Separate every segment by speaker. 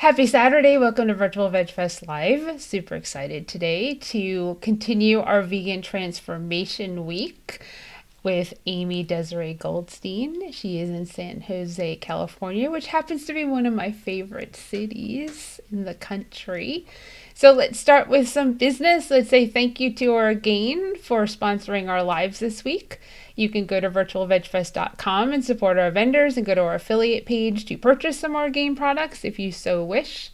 Speaker 1: Happy Saturday. Welcome to Virtual Vegfest Live. Super excited today to continue our Vegan Transformation Week with Amy Desiree Goldstein. She is in San Jose, California, which happens to be one of my favorite cities in the country. So let's start with some business. Let's say thank you to Orgain for sponsoring our lives this week. You can go to virtualvegfest.com and support our vendors and go to our affiliate page to purchase some Orgain products if you so wish.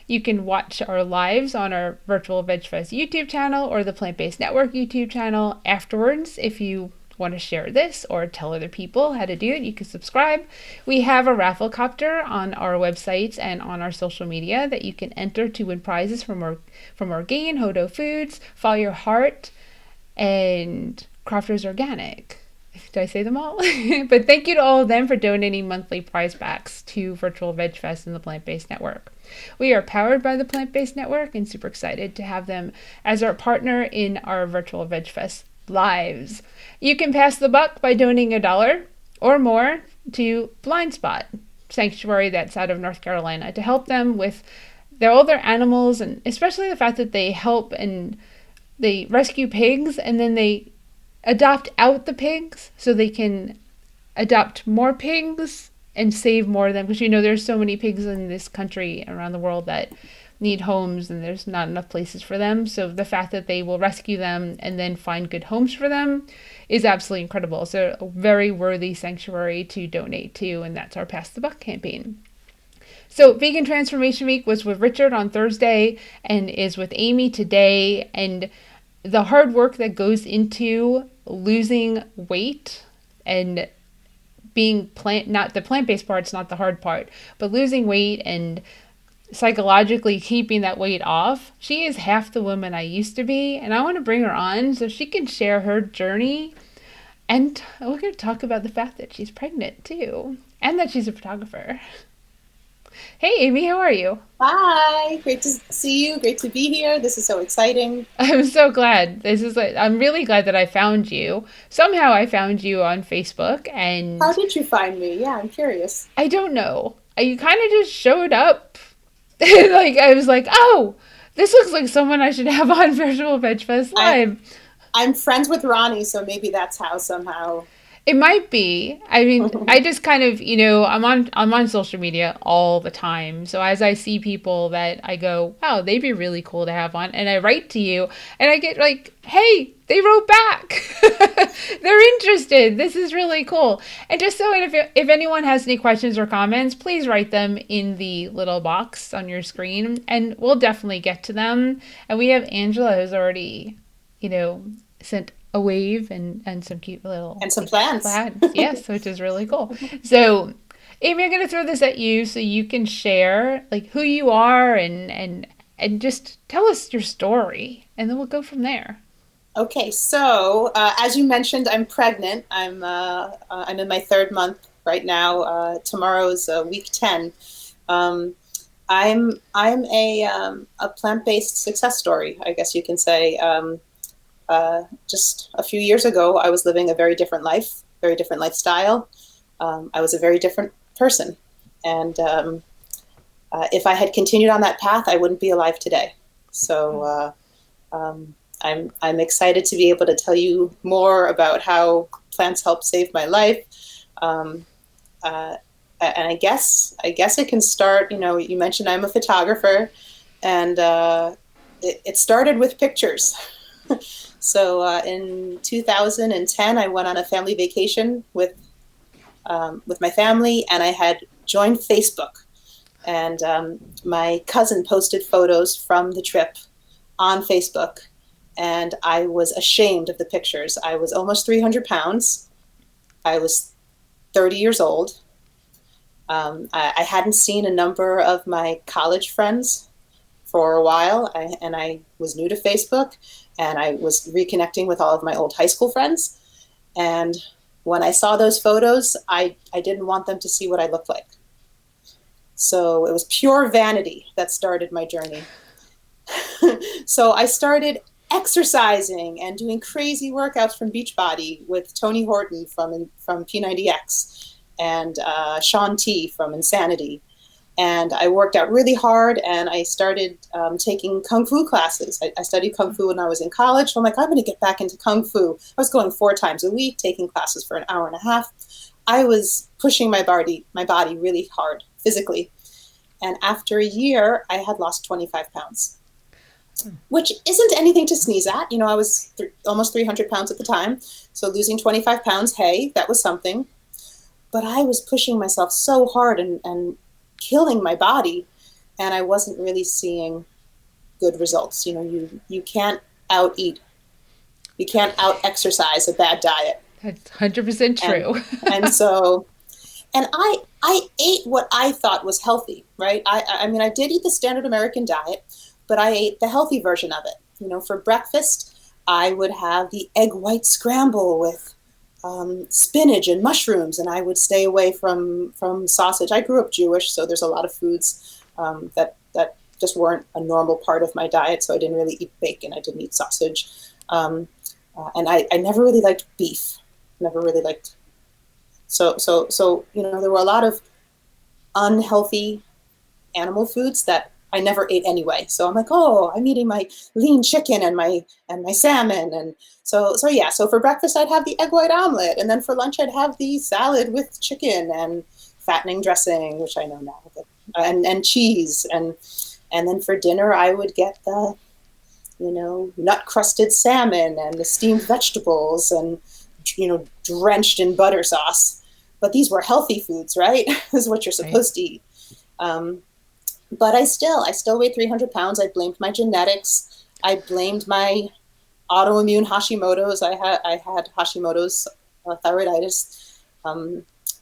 Speaker 1: You can watch our lives on our Virtual Vegfest YouTube channel or the Plant Based Network YouTube channel afterwards. If you want to share this or tell other people how to do it, you can subscribe. We have a raffle copter on our websites and on our social media that you can enter to win prizes from Orgain, Hodo Foods, Follow Your Heart, and Crofters Organic. Did I say them all? But thank you to all of them for donating monthly prize packs to Virtual Veg Fest and the Plant Based Network. We are powered by the Plant Based Network and super excited to have them as our partner in our Virtual Veg Fest lives. You can pass the buck by donating $1 or more to Blind Spot Sanctuary that's out of North Carolina to help them with all their animals, and especially the fact that they help and they rescue pigs and then they adopt out the pigs so they can adopt more pigs and save more of them, because there's so many pigs in this country around the world that need homes and there's not enough places for them. So the fact that they will rescue them and then find good homes for them is absolutely incredible. So a very worthy sanctuary to donate to, and that's our Pass the Buck campaign. So Vegan Transformation Week was with Richard on Thursday and is with Amy today, and the hard work that goes into losing weight and being not the plant-based part's not the hard part, but losing weight and psychologically keeping that weight off. She is half the woman I used to be, and I want to bring her on so she can share her journey. And we're going to talk about the fact that she's pregnant too, and that she's a photographer. Hey Amy, how are you?
Speaker 2: Hi, great to see you. Great to be here. This is so exciting.
Speaker 1: I'm so glad. I'm really glad that I found you. Somehow I found you on Facebook,
Speaker 2: How
Speaker 1: and
Speaker 2: did you find me? Yeah, I'm curious.
Speaker 1: I don't know. You kind of just showed up. Like I was like, "Oh, this looks like someone I should have on Virtual Veg Fest
Speaker 2: I
Speaker 1: Live."
Speaker 2: I'm friends with Ronnie, so maybe that's how somehow.
Speaker 1: It might be. I mean, I just kind of, I'm on social media all the time. So as I see people that I go, wow, they'd be really cool to have on, and I write to you and I get like, hey, they wrote back. They're interested. This is really cool. And just so if anyone has any questions or comments, please write them in the little box on your screen and we'll definitely get to them. And we have Angela who's already, sent a wave and some cute little
Speaker 2: And some plans.
Speaker 1: plants. Yes, which is really cool. So, Amy, I'm going to throw this at you so you can share like who you are and just tell us your story, and then we'll go from there.
Speaker 2: Okay, so as you mentioned, I'm pregnant. I'm in my third month right now. Tomorrow's week 10. Um, I'm a plant-based success story, I guess you can say. Just a few years ago, I was living a very different life, very different lifestyle. I was a very different person. And if I had continued on that path, I wouldn't be alive today. So I'm excited to be able to tell you more about how plants help save my life. Um, and I guess it can start. You mentioned I'm a photographer, and it started with pictures. So in 2010, I went on a family vacation with my family, and I had joined Facebook. And my cousin posted photos from the trip on Facebook, and I was ashamed of the pictures. I was almost 300 pounds. I was 30 years old. I hadn't seen a number of my college friends for a while, and I was new to Facebook, and I was reconnecting with all of my old high school friends. And when I saw those photos, I didn't want them to see what I looked like. So it was pure vanity that started my journey. So I started exercising and doing crazy workouts from Beachbody with Tony Horton from P90X and Sean T from Insanity. And I worked out really hard, and I started taking Kung Fu classes. I studied Kung Fu when I was in college. So I'm like, I'm going to get back into Kung Fu. I was going 4 times a week, taking classes for an hour and a half. I was pushing my body really hard physically. And after a year, I had lost 25 pounds, which isn't anything to sneeze at. You know, I was almost 300 pounds at the time. So losing 25 pounds, hey, that was something. But I was pushing myself so hard and killing my body, and I wasn't really seeing good results. You know, you can't out eat, you can't out exercise a bad diet.
Speaker 1: That's 100%
Speaker 2: And
Speaker 1: true.
Speaker 2: and so and I ate what I thought was healthy, right? I mean, I did eat the standard American diet, but I ate the healthy version of it. You know, for breakfast, I would have the egg white scramble with spinach and mushrooms, and I would stay away from sausage. I grew up Jewish, so there's a lot of foods that just weren't a normal part of my diet. So I didn't really eat bacon. I didn't eat sausage, and I never really liked beef. Never really liked. So you know, there were a lot of unhealthy animal foods that I never ate anyway. So I'm like, oh, I'm eating my lean chicken and my salmon. And so yeah, so for breakfast I'd have the egg white omelet, and then for lunch I'd have the salad with chicken and fattening dressing, which I know now, but, and cheese, and then for dinner I would get the, you know, nut crusted salmon and the steamed vegetables, and, you know, drenched in butter sauce. But these were healthy foods, right? This is what you're supposed to eat. But I still weighed 300 pounds. I blamed my genetics. I blamed my autoimmune Hashimoto's. I had Hashimoto's thyroiditis,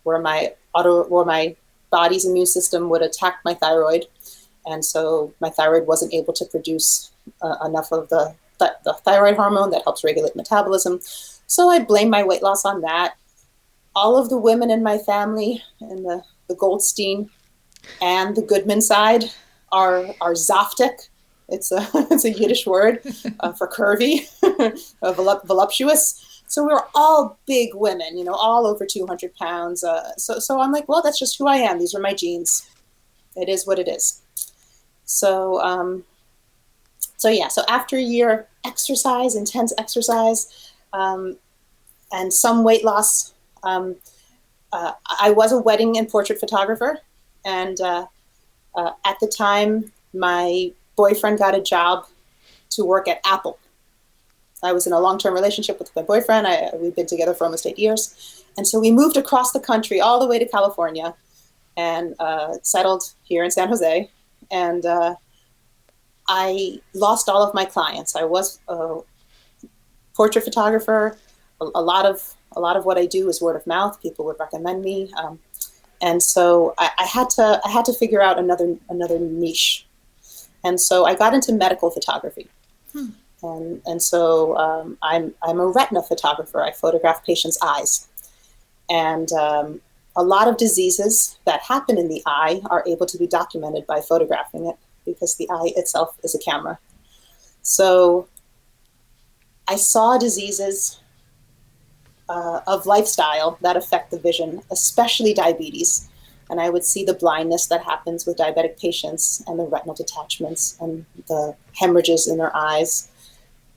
Speaker 2: where my body's immune system would attack my thyroid, and so my thyroid wasn't able to produce enough of the thyroid hormone that helps regulate metabolism. So I blame my weight loss on that. All of the women in my family, and the Goldstein and the Goodman side, are Zoftic. It's a Yiddish word for curvy, voluptuous. So we were all big women, you know, all over 200 pounds. So I'm like, well, that's just who I am. These are my genes. It is what it is. So yeah. So after a year of exercise, intense exercise, and some weight loss, I was a wedding and portrait photographer, and at the time, my boyfriend got a job to work at Apple. I was in a long-term relationship with my boyfriend. We've been together for almost 8 years, and so we moved across the country all the way to California, and settled here in San Jose. And I lost all of my clients. I was a portrait photographer. A lot of what I do is word of mouth. People would recommend me, and so I had to figure out another niche. And so I got into medical photography, and so I'm a retina photographer. I photograph patients' eyes, and a lot of diseases that happen in the eye are able to be documented by photographing it, because the eye itself is a camera. So I saw diseases of lifestyle that affect the vision, especially diabetes. And I would see the blindness that happens with diabetic patients, and the retinal detachments, and the hemorrhages in their eyes.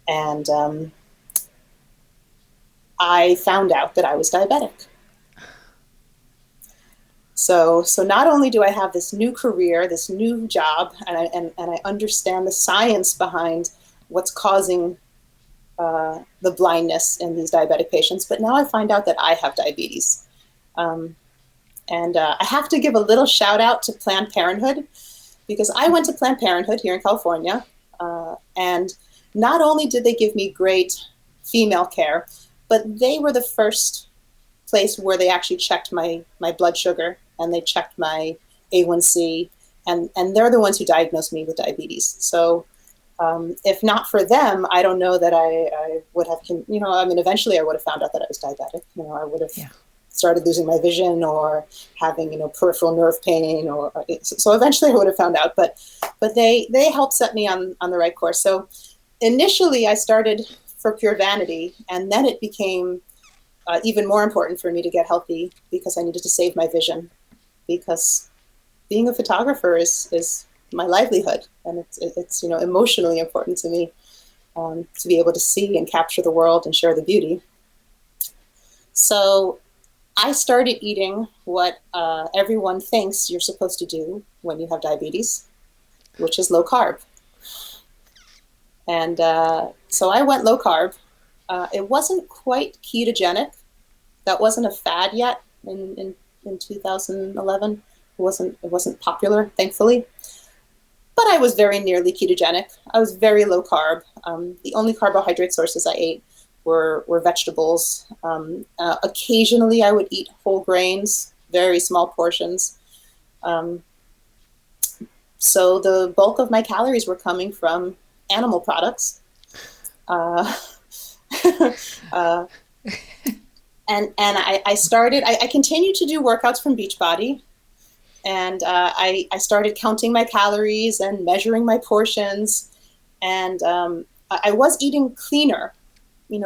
Speaker 2: And I found out that I was diabetic. So not only do I have this new career, this new job, and I understand the science behind what's causing the blindness in these diabetic patients, but now I find out that I have diabetes. And I have to give a little shout out to Planned Parenthood, because I went to Planned Parenthood here in California, and not only did they give me great female care, but they were the first place where they actually checked my blood sugar, and they checked my A1C, and they're the ones who diagnosed me with diabetes. So if not for them, I don't know that I would have, you know, I mean, eventually I would have found out that I was diabetic. You know, I would have started losing my vision, or having, you know, peripheral nerve pain, or so eventually I would have found out. But they helped set me on the right course. So initially I started for pure vanity, and then it became even more important for me to get healthy, because I needed to save my vision, because being a photographer is my livelihood, and it's emotionally important to me, to be able to see and capture the world and share the beauty. So I started eating what everyone thinks you're supposed to do when you have diabetes, which is low carb. And so I went low carb. It wasn't quite ketogenic. That wasn't a fad yet in 2011. It wasn't popular, thankfully. But I was very nearly ketogenic. I was very low carb. The only carbohydrate sources I ate were vegetables. Occasionally, I would eat whole grains, very small portions. So the bulk of my calories were coming from animal products. And I continued to do workouts from Beachbody. And I started counting my calories and measuring my portions. And I was eating cleaner,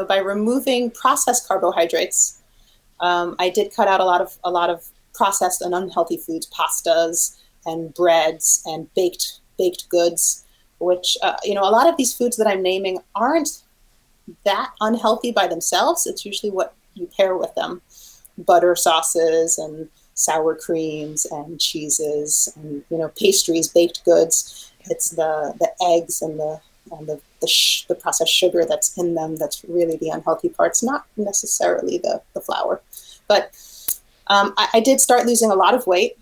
Speaker 2: by removing processed carbohydrates. I did cut out a lot of processed and unhealthy foods, pastas and breads and baked goods, which, a lot of these foods that I'm naming aren't that unhealthy by themselves. It's usually what you pair with them: butter sauces and sour creams and cheeses and pastries, baked goods. It's the eggs and the processed sugar that's in them that's really the unhealthy parts, not necessarily the flour. But I did start losing a lot of weight,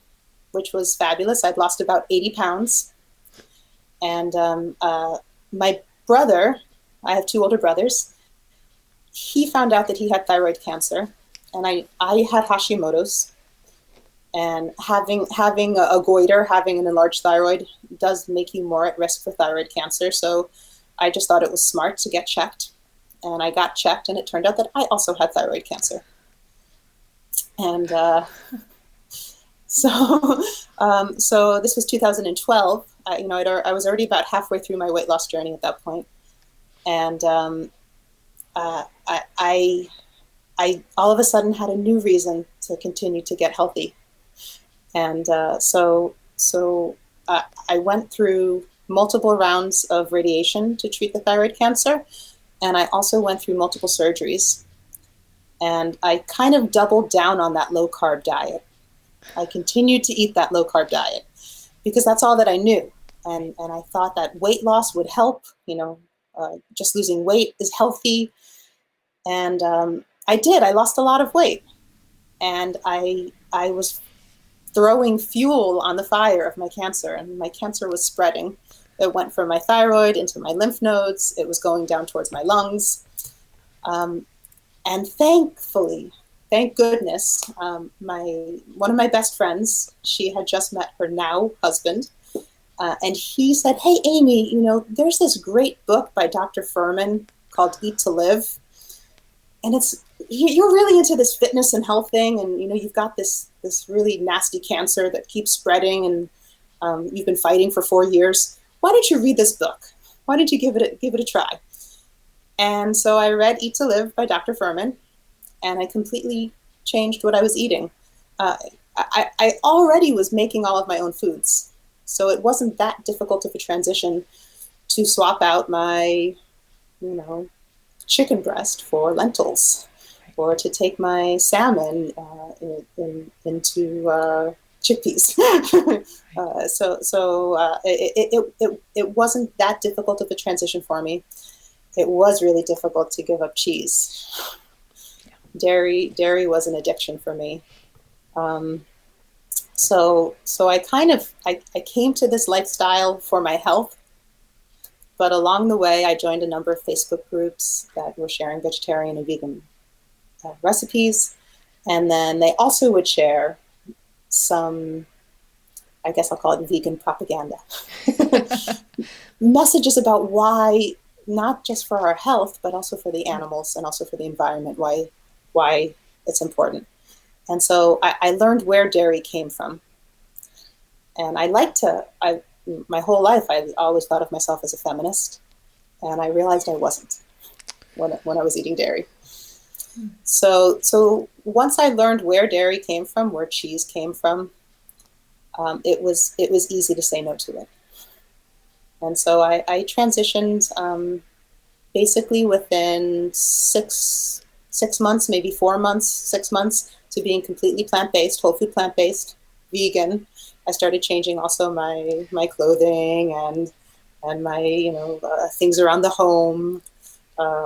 Speaker 2: which was fabulous. I'd lost about 80 pounds. And my brother, I have two older brothers, he found out that he had thyroid cancer, and I had Hashimoto's. And having a goiter, having an enlarged thyroid, does make you more at risk for thyroid cancer. So I just thought it was smart to get checked. And I got checked, and it turned out that I also had thyroid cancer. And so this was 2012. I was already about halfway through my weight loss journey at that point. And I all of a sudden had a new reason to continue to get healthy. And so I went through multiple rounds of radiation to treat the thyroid cancer. And I also went through multiple surgeries. And I kind of doubled down on that low carb diet. I continued to eat that low carb diet because that's all that I knew. And I thought that weight loss would help. Just losing weight is healthy. And I did. I lost a lot of weight. And I was throwing fuel on the fire of my cancer, and my cancer was spreading. It went from my thyroid into my lymph nodes. It was going down towards my lungs. And thankfully, thank goodness, one of my best friends, she had just met her now husband. And he said, "Hey, Amy, there's this great book by Dr. Furman called Eat to Live. And you're really into this fitness and health thing. And, you've got this really nasty cancer that keeps spreading, and you've been fighting for 4 years. Why don't you read this book? Why don't you give it a try?" And so I read Eat to Live by Dr. Furman, and I completely changed what I was eating. I already was making all of my own foods, so it wasn't that difficult of a transition to swap out my, chicken breast for lentils, or to take my salmon into chickpeas. It wasn't that difficult of a transition for me. It was really difficult to give up cheese. Dairy was an addiction for me. So I came to this lifestyle for my health, but along the way I joined a number of Facebook groups that were sharing vegetarian and vegan recipes, and then they also would share some, I guess I'll call it vegan propaganda, messages about why, not just for our health, but also for the animals and also for the environment, why it's important. And so I learned where dairy came from. And my whole life, I always thought of myself as a feminist. And I realized I wasn't when I was eating dairy. So once I learned where dairy came from, where cheese came from, it was easy to say no to it. And so I transitioned basically within 6 months, maybe 4 months, 6 months, to being completely plant-based, whole food plant-based, vegan. I started changing also my clothing and my things around the home.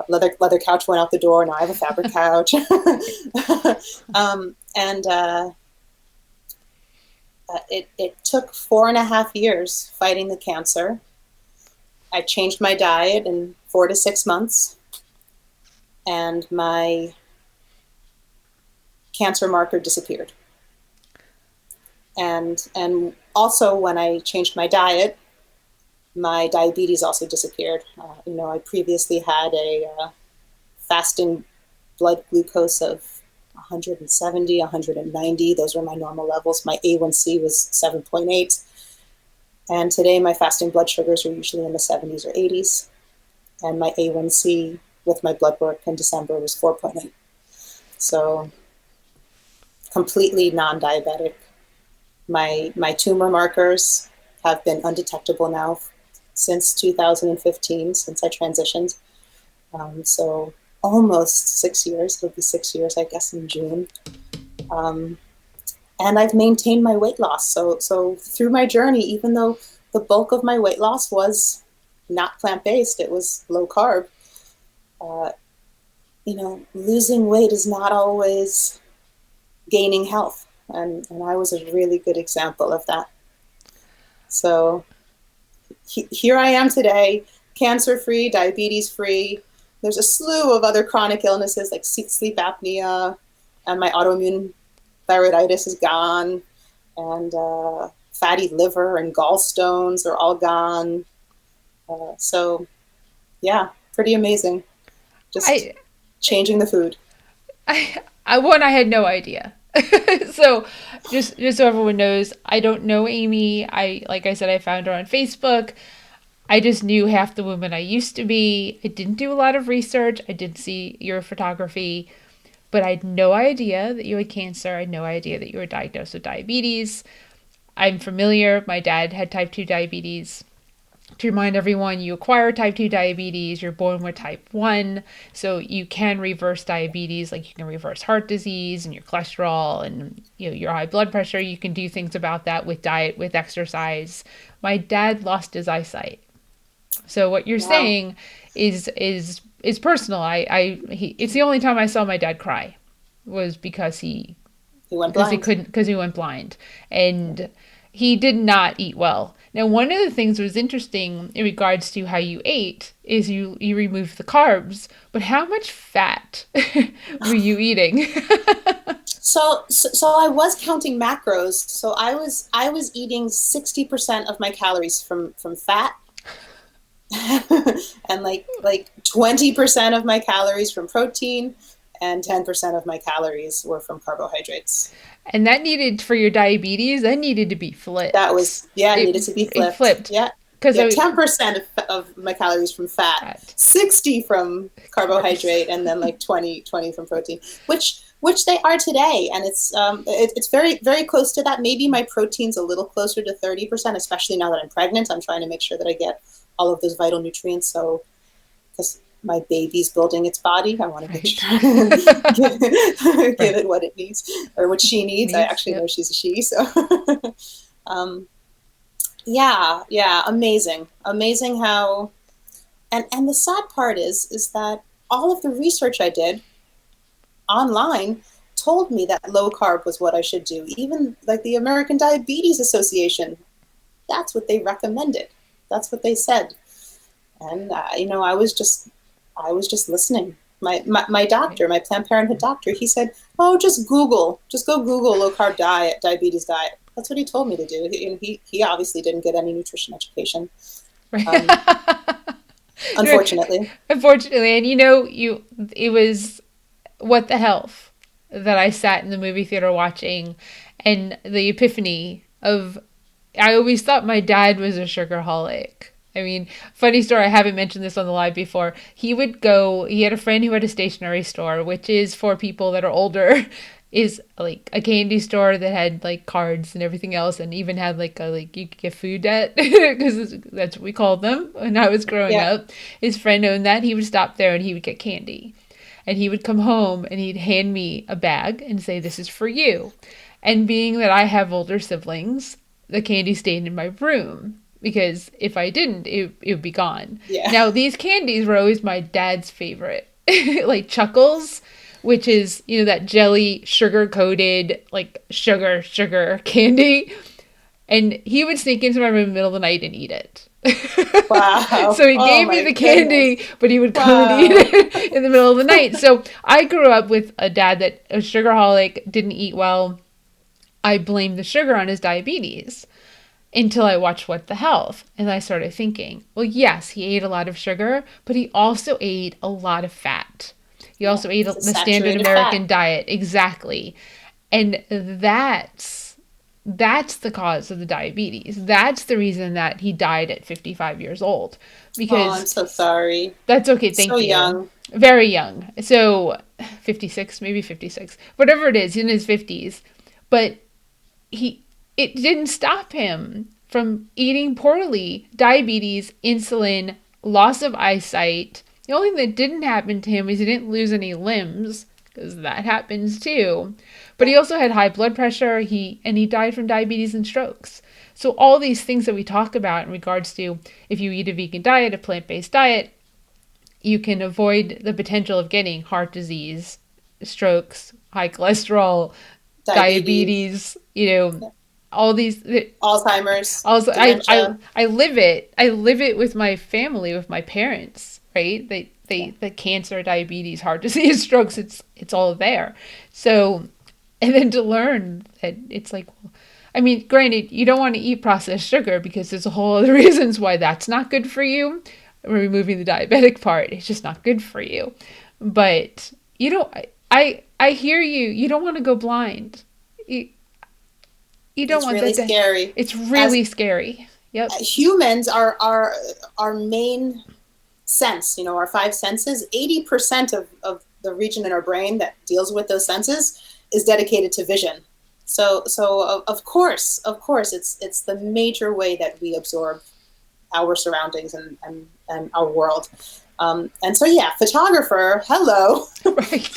Speaker 2: Leather couch went out the door. Now I have a fabric couch. And it took 4.5 years fighting the cancer. I changed my diet in 4 to 6 months, and my cancer marker disappeared. And also, when I changed my diet, my diabetes also disappeared. I previously had a fasting blood glucose of 170, 190. Those were my normal levels. My A1C was 7.8. And today my fasting blood sugars are usually in the 70s or 80s. And my A1C with my blood work in December was 4.8. So completely non-diabetic. My tumor markers have been undetectable now since 2015, since I transitioned. So almost 6 years. It'll be 6 years, I guess, in June. And I've maintained my weight loss. So through my journey, even though the bulk of my weight loss was not plant-based, it was low carb, losing weight is not always gaining health. And I was a really good example of that. So here I am today, cancer-free, diabetes-free. There's a slew of other chronic illnesses like sleep apnea, and my autoimmune thyroiditis is gone, and fatty liver and gallstones are all gone. So, yeah, pretty amazing. Just
Speaker 1: I,
Speaker 2: changing the food.
Speaker 1: I had no idea. So just so everyone knows, I don't know Amy. Like I said, I found her on Facebook. I just knew half the woman I used to be. I didn't do a lot of research. I did see your photography, but I had no idea that you had cancer. I had no idea that you were diagnosed with diabetes. I'm familiar. My dad had type 2 diabetes. To remind everyone, you acquire type 2 diabetes, you're born with type 1, so you can reverse diabetes, like you can reverse heart disease and your cholesterol and your high blood pressure. You can do things about that with diet, with exercise. My dad lost his eyesight. So what you're
Speaker 2: Wow.
Speaker 1: saying is personal. It's the only time I saw my dad cry was
Speaker 2: He went blind.
Speaker 1: because he went blind, and he did not eat well. Now, one of the things that was interesting in regards to how you ate is you removed the carbs, but how much fat were you eating?
Speaker 2: So I was counting macros. So I was eating 60% of my calories from fat, and like 20% of my calories from protein, and 10% of my calories were from carbohydrates.
Speaker 1: And that needed for your diabetes. That needed to be
Speaker 2: That
Speaker 1: flipped.
Speaker 2: was, yeah, it
Speaker 1: It
Speaker 2: needed to be
Speaker 1: it
Speaker 2: flipped.
Speaker 1: flipped
Speaker 2: Yeah.
Speaker 1: because
Speaker 2: Yeah,
Speaker 1: I
Speaker 2: 10% of my calories from fat,
Speaker 1: fat
Speaker 2: 60 from
Speaker 1: carbs.
Speaker 2: carbohydrate, and then like 20 from protein, which they are today. And it's very, very close to that. Maybe my protein's a little closer to 30%, especially now that I'm pregnant. I'm trying to make sure that I get all of those vital nutrients. So, because my baby's building its body, I want to make
Speaker 1: Right.
Speaker 2: sure give
Speaker 1: Right.
Speaker 2: it what it needs, or what she needs. I
Speaker 1: Needs.
Speaker 2: actually know
Speaker 1: Yep.
Speaker 2: she's a she. So um, yeah, amazing how. And the sad part is that all of the research I did online told me that low carb was what I should do. Even like the American Diabetes Association, that's what they recommended. That's what they said. And I was just listening. My
Speaker 1: Right.
Speaker 2: doctor, my Planned Parenthood doctor, he said, "Oh, just go Google low carb diet, diabetes diet." That's what he told me to do. He obviously didn't get any nutrition education, um,
Speaker 1: Right.
Speaker 2: unfortunately.
Speaker 1: Unfortunately, and it was What the Health that I sat in the movie theater watching, and the epiphany of I always thought my dad was a sugarholic. I mean, funny story, I haven't mentioned this on the live before. He had a friend who had a stationery store, which is for people that are older. is like a candy store that had like cards and everything else, and even had like a like you could get food at because that's what we called them when I was growing
Speaker 2: Yeah.
Speaker 1: up. His friend owned that. He would stop there and he would get candy, and he would come home and he'd hand me a bag and say, "This is for you." And being that I have older siblings, the candy stayed in my room because if I didn't, it would be gone.
Speaker 2: Yeah.
Speaker 1: Now these candies were always my dad's favorite, like Chuckles, which is, you know, that jelly sugar coated like sugar candy, and he would sneak into my room in the middle of the night and eat it.
Speaker 2: Wow.
Speaker 1: So he
Speaker 2: Oh
Speaker 1: gave me
Speaker 2: my
Speaker 1: the
Speaker 2: goodness.
Speaker 1: candy, but he would come and eat
Speaker 2: Wow.
Speaker 1: it in the middle of the night. So I grew up with a dad that a sugarholic, didn't eat well. I blamed the sugar on his diabetes until I watched What the Health. And I started thinking, well, yes, he ate a lot of sugar, but he also ate a lot of fat. He
Speaker 2: Yeah.
Speaker 1: also ate
Speaker 2: It's a
Speaker 1: the standard
Speaker 2: saturated fat.
Speaker 1: American diet. Exactly. And that's the cause of the diabetes. That's the reason that he died at 55 years old.
Speaker 2: Oh, I'm
Speaker 1: Because
Speaker 2: so sorry.
Speaker 1: that's okay,
Speaker 2: So
Speaker 1: thank you.
Speaker 2: young.
Speaker 1: Very young. So 56, maybe 56. Whatever it is, in his 50s. But he it didn't stop him from eating poorly. Diabetes, insulin, loss of eyesight. The only thing that didn't happen to him is he didn't lose any limbs, because that happens too. But
Speaker 2: Yeah.
Speaker 1: he also had high blood pressure. He died from diabetes and strokes. So all these things that we talk about in regards to if you eat a vegan diet, a plant-based diet, you can avoid the potential of getting heart disease, strokes, high cholesterol,
Speaker 2: Diabetes.
Speaker 1: diabetes, you know,
Speaker 2: Yeah.
Speaker 1: all these.
Speaker 2: Alzheimer's,
Speaker 1: Also,
Speaker 2: dementia.
Speaker 1: I live it. I live it with my family, with my parents, right?
Speaker 2: Yeah.
Speaker 1: The cancer, diabetes, heart disease, strokes, it's all there. So, and then to learn that it's like, I mean, granted, you don't want to eat processed sugar because there's a whole other reasons why that's not good for you. We're removing the diabetic part. It's just not good for you. But you don't. I hear you. You don't want to go blind. You, you don't
Speaker 2: It's
Speaker 1: want
Speaker 2: really
Speaker 1: that to.
Speaker 2: scary.
Speaker 1: It's
Speaker 2: As
Speaker 1: really scary. Yep.
Speaker 2: humans are our main sense, our five senses, 80% of the region in our brain that deals with those senses is dedicated to vision. So of course, it's the major way that we absorb our surroundings and our world. And so, yeah, photographer, hello,
Speaker 1: Right.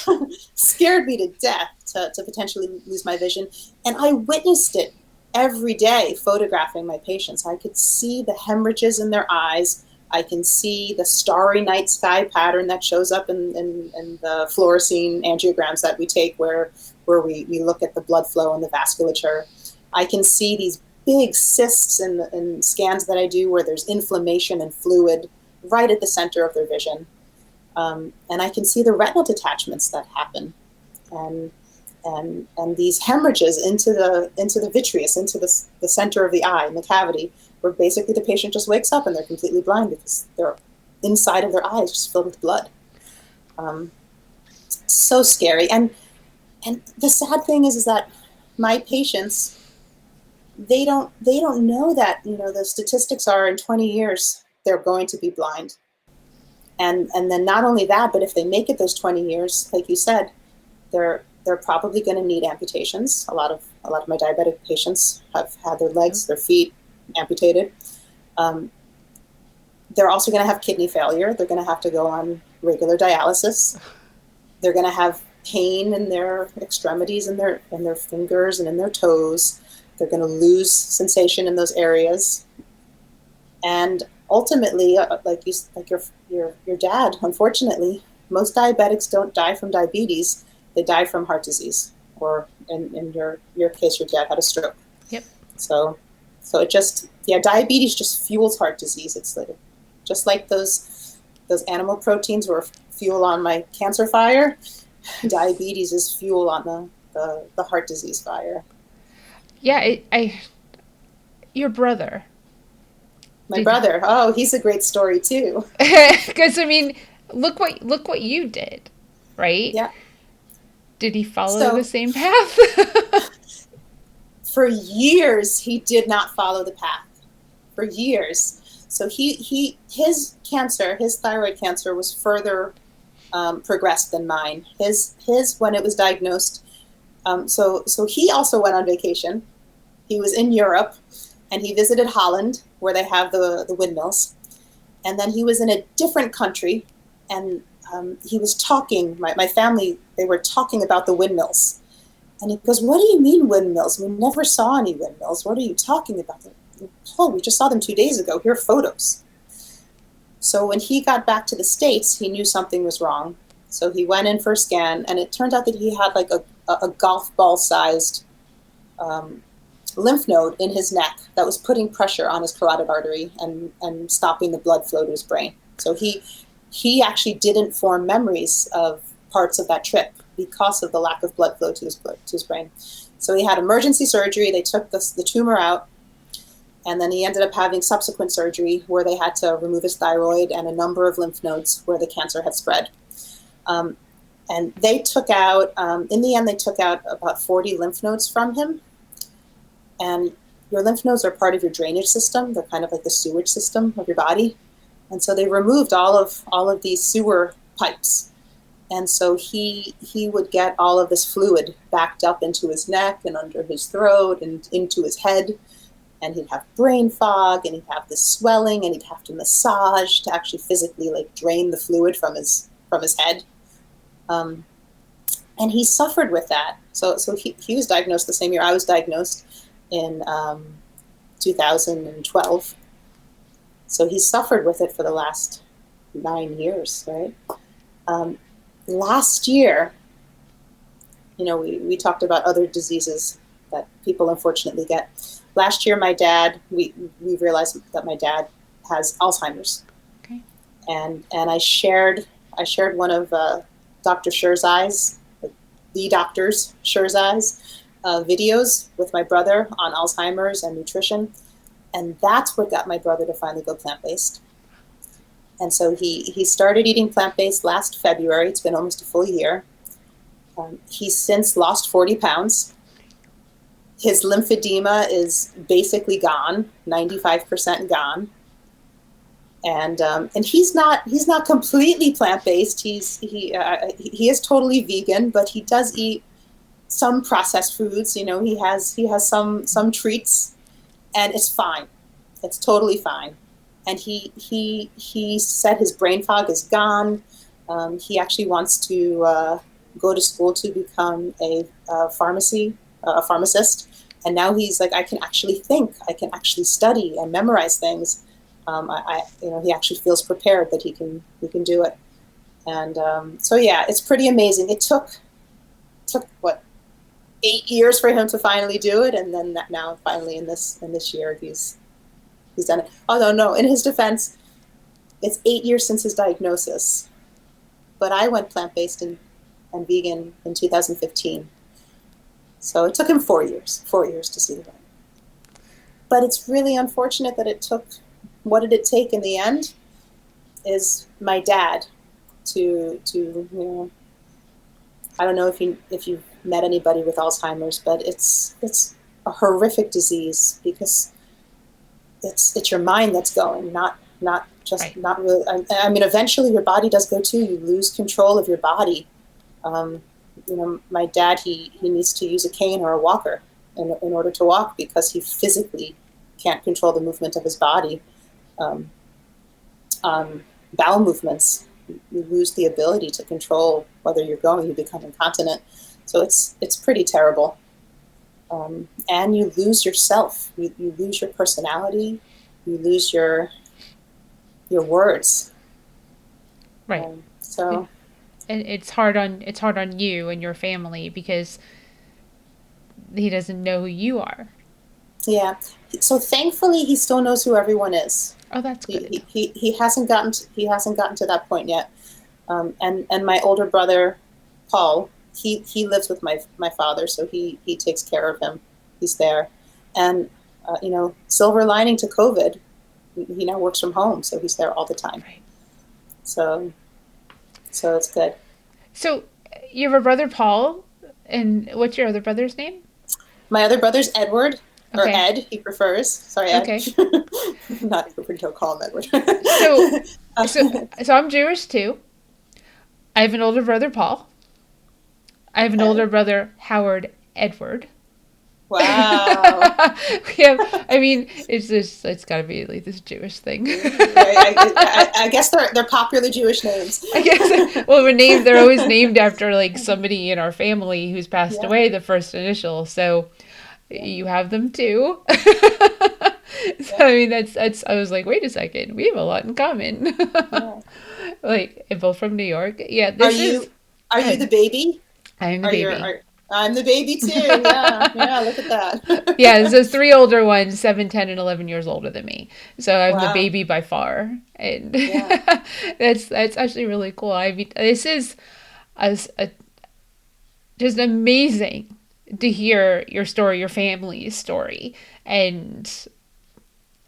Speaker 2: scared me to death to potentially lose my vision. And I witnessed it every day photographing my patients. I could see the hemorrhages in their eyes. I can see the starry night sky pattern that shows up in the fluorescein angiograms that we take where we look at the blood flow and the vasculature. I can see these big cysts in scans that I do where there's inflammation and fluid right at the center of their vision. And I can see the retinal detachments that happen, and and these hemorrhages into the vitreous, into the center of the eye, in the cavity, where basically the patient just wakes up and they're completely blind because their inside of their eyes just filled with blood. Um, so scary. And the sad thing is that my patients, they don't know that the statistics are in 20 years they're going to be blind. And then not only that, but if they make it those 20 years, like you said, they're probably going to need amputations. A lot of my diabetic patients have had their legs, their feet amputated. Um, they're also going to have kidney failure. They're going to have to go on regular dialysis. They're going to have pain in their extremities and their fingers and in their toes. They're going to lose sensation in those areas. And ultimately, like your dad, unfortunately, most diabetics don't die from diabetes. They die from heart disease, or in your case, your dad had a stroke.
Speaker 1: Yep.
Speaker 2: So it just, yeah, diabetes just fuels heart disease. It's like, just like those animal proteins were fuel on my cancer fire. Diabetes is fuel on the heart disease fire.
Speaker 1: Yeah. Your brother.
Speaker 2: My
Speaker 1: Did
Speaker 2: brother, oh, he's a great story too.
Speaker 1: because I mean, look what you did, right?
Speaker 2: Yeah.
Speaker 1: Did he follow the
Speaker 2: So
Speaker 1: same path?
Speaker 2: for years, he did not follow the path. For years. So his cancer, his thyroid cancer, was further progressed than mine. His when it was diagnosed, So he also went on vacation. He was in Europe, and he visited Holland, where they have the windmills. And then he was in a different country, and he was talking, my family, they were talking about the windmills. And he goes, "What do you mean windmills? We never saw any windmills. What are you talking about?" "Oh, we just saw them 2 days ago. Here are photos." So when he got back to the States, he knew something was wrong. So he went in for a scan, and it turned out that he had like a golf ball sized lymph node in his neck that was putting pressure on his carotid artery and stopping the blood flow to his brain. So he actually didn't form memories of parts of that trip because of the lack of blood flow to his brain. So he had emergency surgery. They took the tumor out, and then he ended up having subsequent surgery where they had to remove his thyroid and a number of lymph nodes where the cancer had spread. And they took out, in the end, they took out about 40 lymph nodes from him. And your lymph nodes are part of your drainage system. They're kind of like the sewage system of your body. And so they removed all of these sewer pipes. And so he would get all of this fluid backed up into his neck and under his throat and into his head. And he'd have brain fog, and he'd have this swelling, and he'd have to massage to actually physically like drain the fluid from his head. And he suffered with that. So he was diagnosed the same year I was diagnosed, in 2012. So he suffered with it for the last 9 years, right? Last year, we talked about other diseases that people unfortunately get. Last year, my dad, we realized that my dad has Alzheimer's.
Speaker 1: Okay.
Speaker 2: And I shared one of Dr. Scherzai's, the doctor's Scherzai's videos with my brother on Alzheimer's and nutrition. And that's what got my brother to finally go plant-based. And so he started eating plant-based last February. It's been almost a full year. He's since lost 40 pounds. His lymphedema is basically gone, 95% gone. And he's not completely plant-based. He is totally vegan, but he does eat some processed foods. He has some treats, and it's fine. It's totally fine. And he said his brain fog is gone. He actually wants to go to school to become a pharmacist. And now he's like, I can actually think, I can actually study and memorize things. He actually feels prepared that he can do it. And so yeah, it's pretty amazing. It took what, 8 years for him to finally do it, and then now finally in this year he's done it. Although no, in his defense, it's 8 years since his diagnosis, but I went plant-based and vegan in 2015. So it took him 4 years to see the light. But it's really unfortunate that it took. What did it take in the end? Is my dad to I don't know if you've met anybody with Alzheimer's, but it's a horrific disease because it's your mind that's going, not
Speaker 1: Right.
Speaker 2: not really. I mean, eventually your body does go too. You lose control of your body. My dad, he needs to use a cane or a walker in order to walk because he physically can't control the movement of his body. Bowel movements, you lose the ability to control whether you're going, you become incontinent. So it's pretty terrible. And you lose yourself. You lose your personality. You lose your words.
Speaker 1: Right.
Speaker 2: So
Speaker 1: And it's hard on you and your family because he doesn't know who you are.
Speaker 2: yeah. So thankfully, he still knows who everyone is.
Speaker 1: Oh, that's good.
Speaker 2: He hasn't gotten to that point yet. And my older brother, Paul, he lives with my father, so he takes care of him. He's there, and silver lining to COVID, he now works from home, so he's there all the time.
Speaker 1: Right.
Speaker 2: So it's good.
Speaker 1: So you have a brother, Paul, and what's your other brother's name?
Speaker 2: My other brother's Edward. Or
Speaker 1: Okay.
Speaker 2: Ed, he prefers. Sorry, Ed.
Speaker 1: Okay.
Speaker 2: Not Edward, he'll call him Edward.
Speaker 1: So I'm Jewish too. I have an older brother, Paul. I have an
Speaker 2: Okay.
Speaker 1: older brother, Howard Edward.
Speaker 2: Wow.
Speaker 1: We have, I mean, it's just, it's got to be like this Jewish thing.
Speaker 2: I guess they're popular Jewish names.
Speaker 1: I guess, well, they're always named after like somebody in our family who's passed
Speaker 2: Yeah,
Speaker 1: away, the first initial. So
Speaker 2: yeah,
Speaker 1: you have them too. So,
Speaker 2: yeah,
Speaker 1: I mean, I was like, wait a second, we have a lot in common.
Speaker 2: yeah.
Speaker 1: Like, both from New York. Yeah,
Speaker 2: Are
Speaker 1: this is,
Speaker 2: you are you the
Speaker 1: good.
Speaker 2: baby?
Speaker 1: I am the
Speaker 2: Are you
Speaker 1: baby.
Speaker 2: I'm the baby too. Yeah, yeah, look at
Speaker 1: Yeah,
Speaker 2: that.
Speaker 1: so three older ones, 7, 10, and 11 years older than me. So I'm the
Speaker 2: Wow.
Speaker 1: baby by far. And
Speaker 2: Yeah.
Speaker 1: that's actually really cool. I mean, this is a just amazing to hear your story, your family's story. And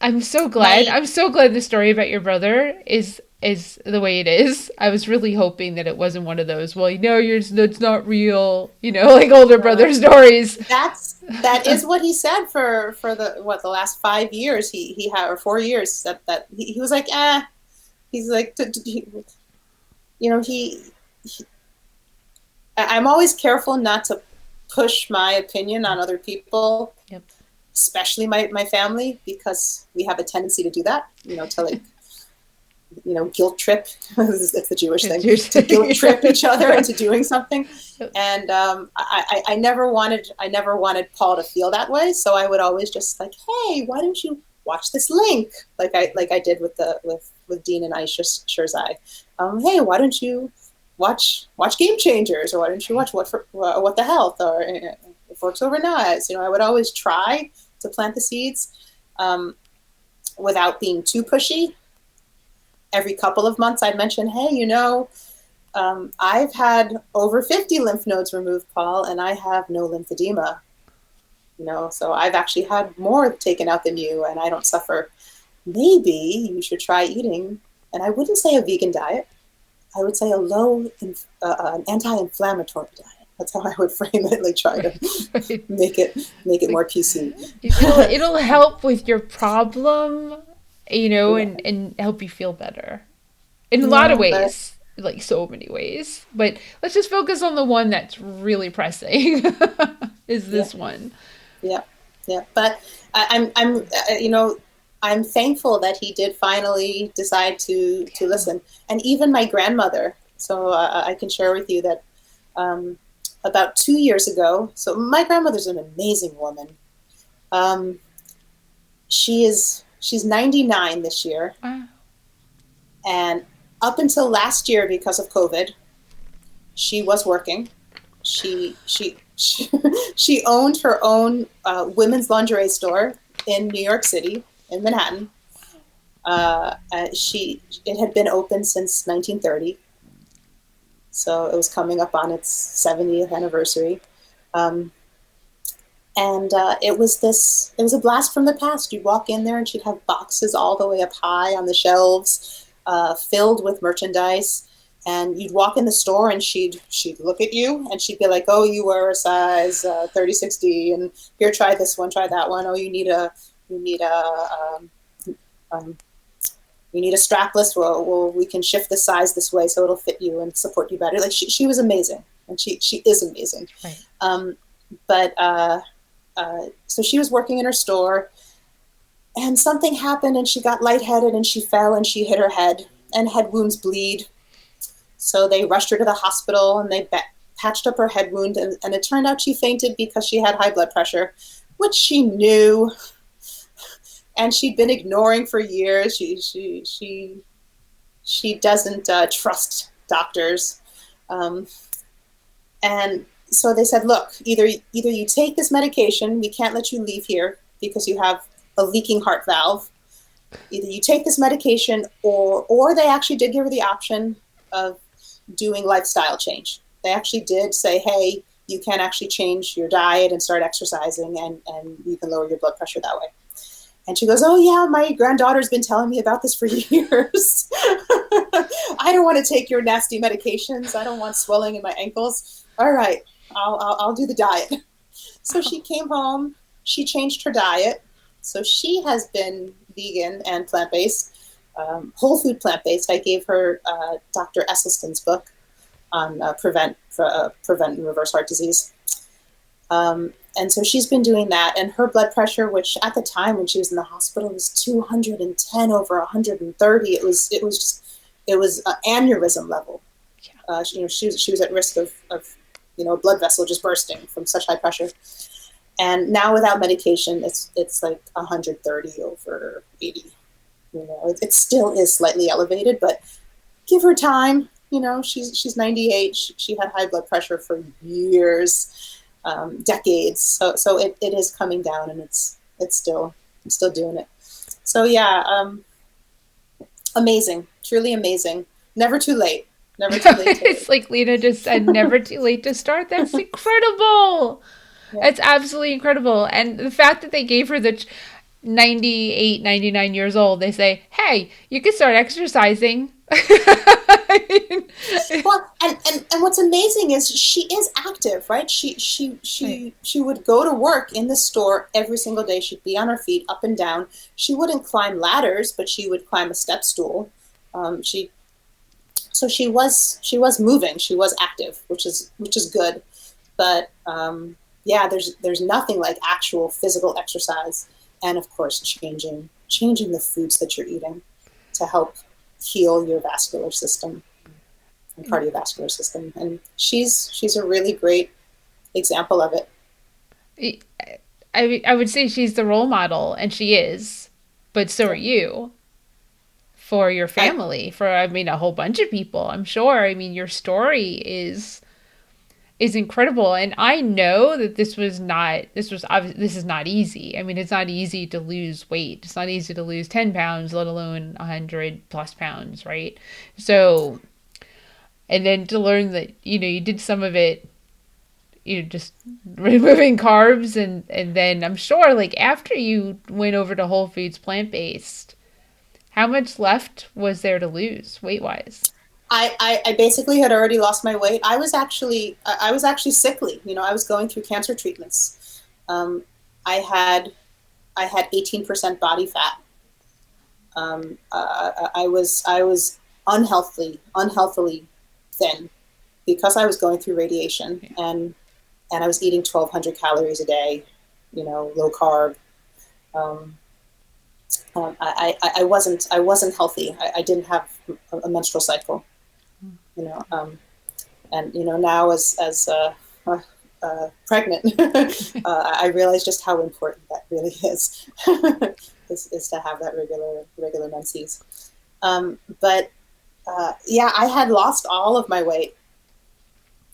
Speaker 1: I'm so glad.
Speaker 2: My
Speaker 1: I'm so glad the story about your brother is the way it is. I was really hoping that it wasn't one of those, well, that's not real, like older
Speaker 2: uh,
Speaker 1: brother stories.
Speaker 2: that is what he said for the last 5 years he had, or 4 years, that he was like, he's like, you know, he I'm always careful not to push my opinion on other people,
Speaker 1: Yep.
Speaker 2: especially my family, because we have a tendency to do that, to like, guilt trip. It's the Jewish thing, to guilt trip each other into doing something.
Speaker 1: Yep.
Speaker 2: And I never wanted Paul to feel that way. So I would always just like, hey, why don't you watch this link? Like I did with Dean and Aisha Shirzai. Hey, why don't you watch Game Changers, or why don't you watch What the Health, or Forks Over Knives? I would always try to plant the seeds, without being too pushy. Every couple of months, I'd mention, hey, I've had over 50 lymph nodes removed, Paul, and I have no lymphedema. So I've actually had more taken out than you, and I don't suffer. Maybe you should try eating, and I wouldn't say a vegan diet. I would say a an anti-inflammatory diet. That's how I would frame it. Like, try to
Speaker 1: Right.
Speaker 2: make it
Speaker 1: Like,
Speaker 2: more PC.
Speaker 1: it'll help with your problem,
Speaker 2: Yeah,
Speaker 1: and help you feel better in a lot of
Speaker 2: yeah, but
Speaker 1: ways, like so many ways. But let's just focus on the one that's really pressing. Is
Speaker 2: yeah,
Speaker 1: this one?
Speaker 2: yeah, yeah. But I'm thankful that he did finally decide to
Speaker 1: Yeah.
Speaker 2: listen, and even my grandmother. So I can share with you that, about 2 years ago. So my grandmother's an amazing woman. Um, she's 99 this year,
Speaker 1: Wow.
Speaker 2: and up until last year, because of COVID, she was working. She owned her own women's lingerie store in New York City, in Manhattan. It had been open since 1930, so it was coming up on its 70th anniversary. Um, and it was a blast from the past. You'd walk in there and she'd have boxes all the way up high on the shelves, filled with merchandise. And you'd walk in the store and she'd look at you and she'd be like, "Oh, you wear a size 36D, and here, try this one, try that one. Oh, you need um, you need a strapless. Well, we can shift the size this way so it'll fit you and support you better." Like, she was amazing, and she is amazing.
Speaker 1: Right.
Speaker 2: But so she was working in her store, and something happened, and she got lightheaded, and she fell, and she hit her head, and head wounds bleed. So they rushed her to the hospital, and they patched up her head wound, and it turned out she fainted because she had high blood pressure, which she knew, and she'd been ignoring for years. She doesn't trust doctors, um, and so they said, "Look, either you take this medication. We can't let you leave here because you have a leaking heart valve. Either you take this medication, or they actually did give her the option of doing lifestyle change. They actually did say, hey, you can actually change your diet and start exercising, and you can lower your blood pressure that way." And she goes, "Oh yeah, my granddaughter's been telling me about this for years. I don't want to take your nasty medications. I don't want swelling in my ankles. All right, I'll do the diet." So she came home. She changed her diet. So she has been vegan and plant-based, whole food plant-based. I gave her Dr. Esselstyn's book on prevent and reverse heart disease. And so she's been doing that, and her blood pressure, which at the time when she was in the hospital was 210 over 130, it was aneurysm level. She was at risk of a blood vessel just bursting from such high pressure. And now without medication, it's like 130 over 80. It still is slightly elevated, but give her time. She's 98. She had high blood pressure for years, decades. So it is coming down, and it's still doing it. So yeah, amazing, truly amazing. Never too late. Never too late.
Speaker 1: It's like Lena just said, never too late to start. That's incredible. Yeah. It's absolutely incredible. And the fact that they gave her the 98, 99 years old, they say, hey, you can start exercising.
Speaker 2: Well, and what's amazing is she is active, right? She would go to work in the store every single day. She'd be on her feet up and down. She wouldn't climb ladders, but she would climb a step stool. So she was moving. She was active, which is good. But yeah, there's nothing like actual physical exercise, and of course changing the foods that you're eating to help heal your vascular system and cardiovascular system. And she's a really great example of it.
Speaker 1: I would say she's the role model, and she is, but so are you. For your family, for a whole bunch of people, I'm sure. Your story is incredible, and I know that this is not easy. It's not easy to lose weight. It's not easy to lose 10 pounds, let alone 100 plus pounds, right? So, and then to learn that you did some of it, just removing carbs, and then I'm sure like after you went over to Whole Foods plant-based, how much left was there to lose weight-wise?
Speaker 2: I basically had already lost my weight. I was actually sickly. I was going through cancer treatments. I had 18% body fat. I was unhealthily thin because I was going through radiation, and I was eating 1,200 calories a day. Low carb. I wasn't healthy. I didn't have a menstrual cycle, and now as pregnant, I realize just how important that really is, is to have that regular menses. But yeah, I had lost all of my weight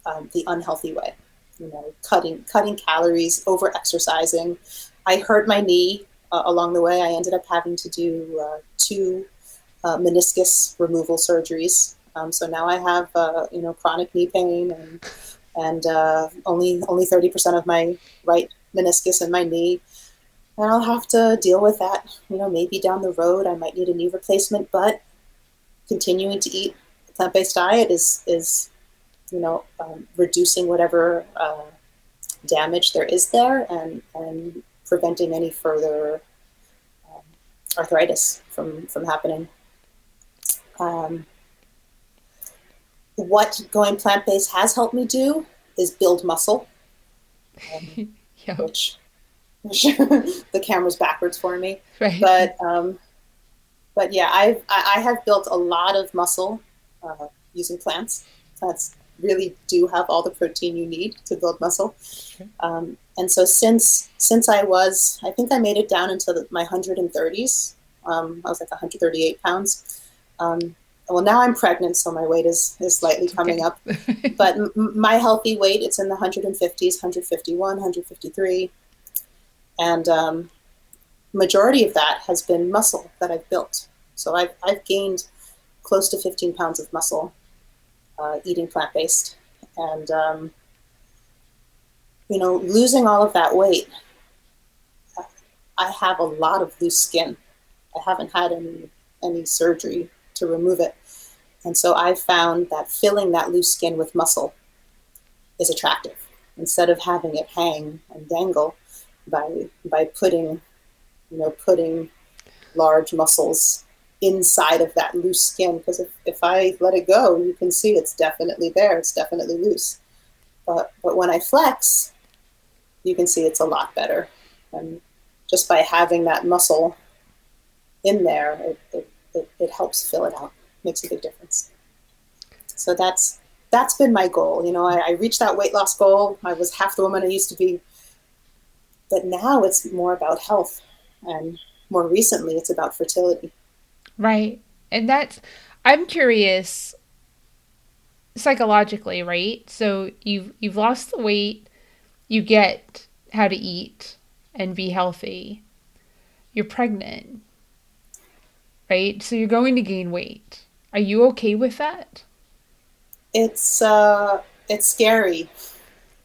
Speaker 2: the unhealthy way, cutting calories, over exercising. I hurt my knee. Along the way, I ended up having to do 2 meniscus removal surgeries. So now I have chronic knee pain, and only 30% of my right meniscus in my knee, and I'll have to deal with that. Maybe down the road I might need a knee replacement, but continuing to eat a plant-based diet is reducing whatever damage there is there, and preventing any further arthritis from happening. What going plant-based has helped me do is build muscle,
Speaker 1: yeah.
Speaker 2: which the camera's backwards for me. Right. But yeah, I have built a lot of muscle using plants. Plants really do have all the protein you need to build muscle. Okay. And so since I think I made it down into my 130s. I was like 138 pounds. Well, now I'm pregnant, so my weight is slightly coming up. But my healthy weight, it's in the 150s, 151, 153. And majority of that has been muscle that I've built. So I've gained close to 15 pounds of muscle eating plant-based. And losing all of that weight, I have a lot of loose skin. I haven't had any surgery to remove it. And so I found that filling that loose skin with muscle is attractive, instead of having it hang and dangle by putting large muscles inside of that loose skin, because if I let it go, you can see it's definitely there. It's definitely loose. But when I flex, you can see it's a lot better. And just by having that muscle in there, it helps fill it out. Makes a big difference. So that's been my goal. I reached that weight loss goal. I was half the woman I used to be. But now it's more about health. And more recently, it's about fertility.
Speaker 1: Right. And I'm curious psychologically, right? So you've lost the weight, you get how to eat and be healthy. You're pregnant, right? So you're going to gain weight. Are you okay with that?
Speaker 2: It's scary.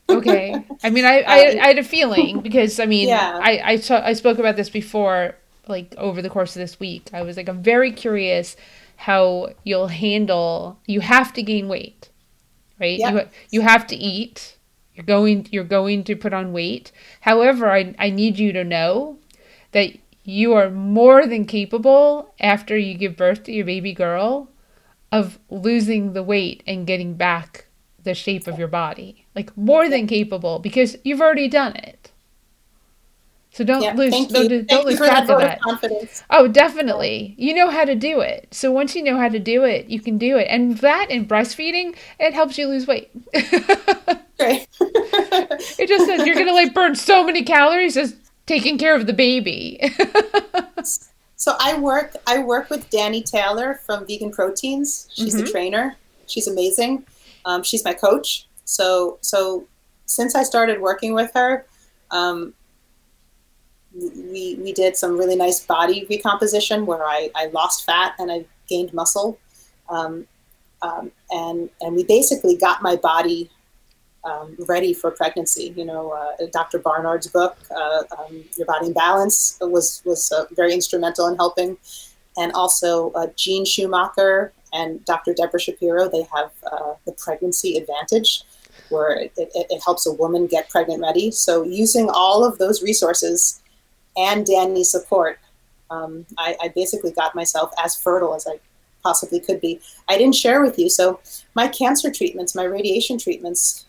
Speaker 1: Okay. I mean,
Speaker 2: Uh,
Speaker 1: I had a feeling because I mean,
Speaker 2: yeah,
Speaker 1: I spoke about this before, like over the course of this week. I was like, I'm very curious how you'll handle. You have to gain weight, right?
Speaker 2: yep,
Speaker 1: You have to eat. You're going to put on weight. However, I need you to know that you are more than capable after you give birth to your baby girl of losing the weight and getting back the shape of your body. Like more
Speaker 2: yep,
Speaker 1: than capable because you've already done it. So
Speaker 2: yep. Thank you.
Speaker 1: don't
Speaker 2: Thank you
Speaker 1: lose
Speaker 2: for that
Speaker 1: track of
Speaker 2: vote of
Speaker 1: that.
Speaker 2: confidence.
Speaker 1: Oh,
Speaker 2: Yeah.
Speaker 1: definitely. You know how to do it. So once you know how to do it, you can do it. And that and breastfeeding, it helps you lose weight.
Speaker 2: Great.
Speaker 1: It just says you're going to like burn so many calories just taking care of the baby.
Speaker 2: So I work with Danny Taylor from Vegan Proteins. She's the
Speaker 1: Mhm.
Speaker 2: trainer. She's amazing. She's my coach. So since I started working with her, um, we did some really nice body recomposition where I lost fat and I gained muscle, um, and we basically got my body ready for pregnancy. Dr. Barnard's book, Your Body in Balance, was very instrumental in helping, and also Jean Schumacher and Dr. Deborah Shapiro. They have the pregnancy advantage, where it helps a woman get pregnant ready. So using all of those resources and Danny's support, I basically got myself as fertile as I possibly could be. I didn't share with you. So my cancer treatments, my radiation treatments,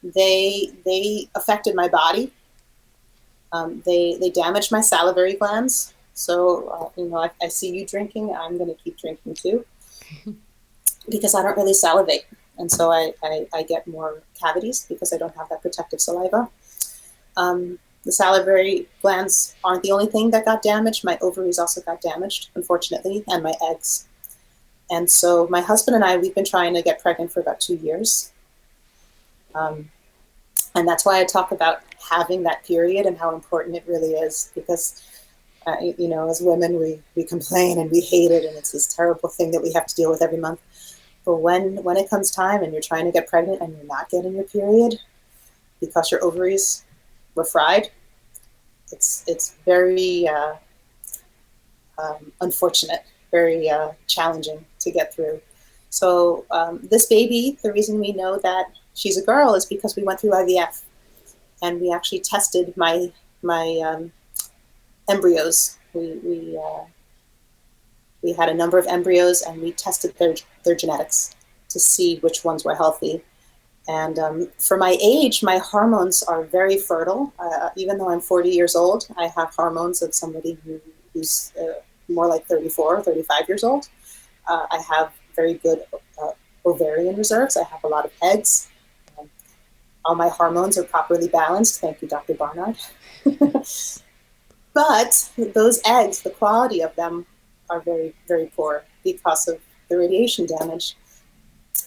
Speaker 2: they affected my body. They damaged my salivary glands. So I see you drinking. I'm going to keep drinking too, because I don't really salivate, and so I get more cavities because I don't have that protective saliva. The salivary glands aren't the only thing that got damaged. My ovaries also got damaged, unfortunately, and my eggs. And so my husband and I, we've been trying to get pregnant for about 2 years. Um, and that's why I talk about having that period and how important it really is, because as women, we complain and we hate it, and it's this terrible thing that we have to deal with every month. But when it comes time and you're trying to get pregnant and you're not getting your period because your ovaries were fried, it's very unfortunate, very challenging to get through. So this baby, the reason we know that she's a girl is because we went through IVF, and we actually tested my embryos. We had a number of embryos, and we tested their genetics to see which ones were healthy. And for my age, my hormones are very fertile. Even though I'm 40 years old, I have hormones of somebody who's more like 34, 35 years old. I have very good ovarian reserves. I have a lot of eggs. Um, all my hormones are properly balanced. Thank you, Dr. Barnard. But those eggs, the quality of them are very, very poor because of the radiation damage.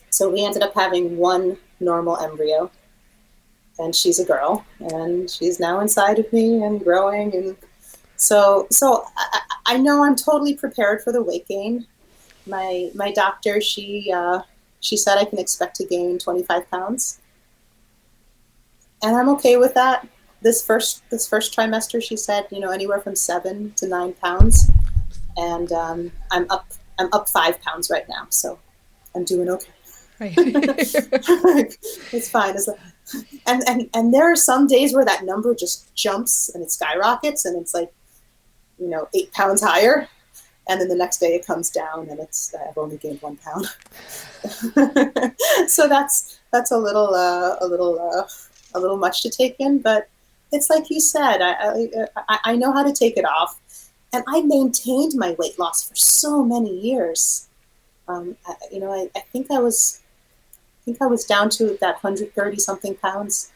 Speaker 2: So we ended up having one normal embryo, and she's a girl, and she's now inside of me and growing. And so I know I'm totally prepared for the weight gain. My doctor, she said I can expect to gain 25 pounds, and I'm okay with that. This first trimester, she said, anywhere from 7 to 9 pounds, and I'm up 5 pounds right now, so I'm doing okay.
Speaker 1: Right.
Speaker 2: It's fine. And there are some days where that number just jumps and it skyrockets, and it's like 8 pounds higher. and then the next day it comes down and I've only gained 1 pound. So that's a little much to take in, but it's like you said, I know how to take it off, and I maintained my weight loss for so many years. I think I was down to that 130 something pounds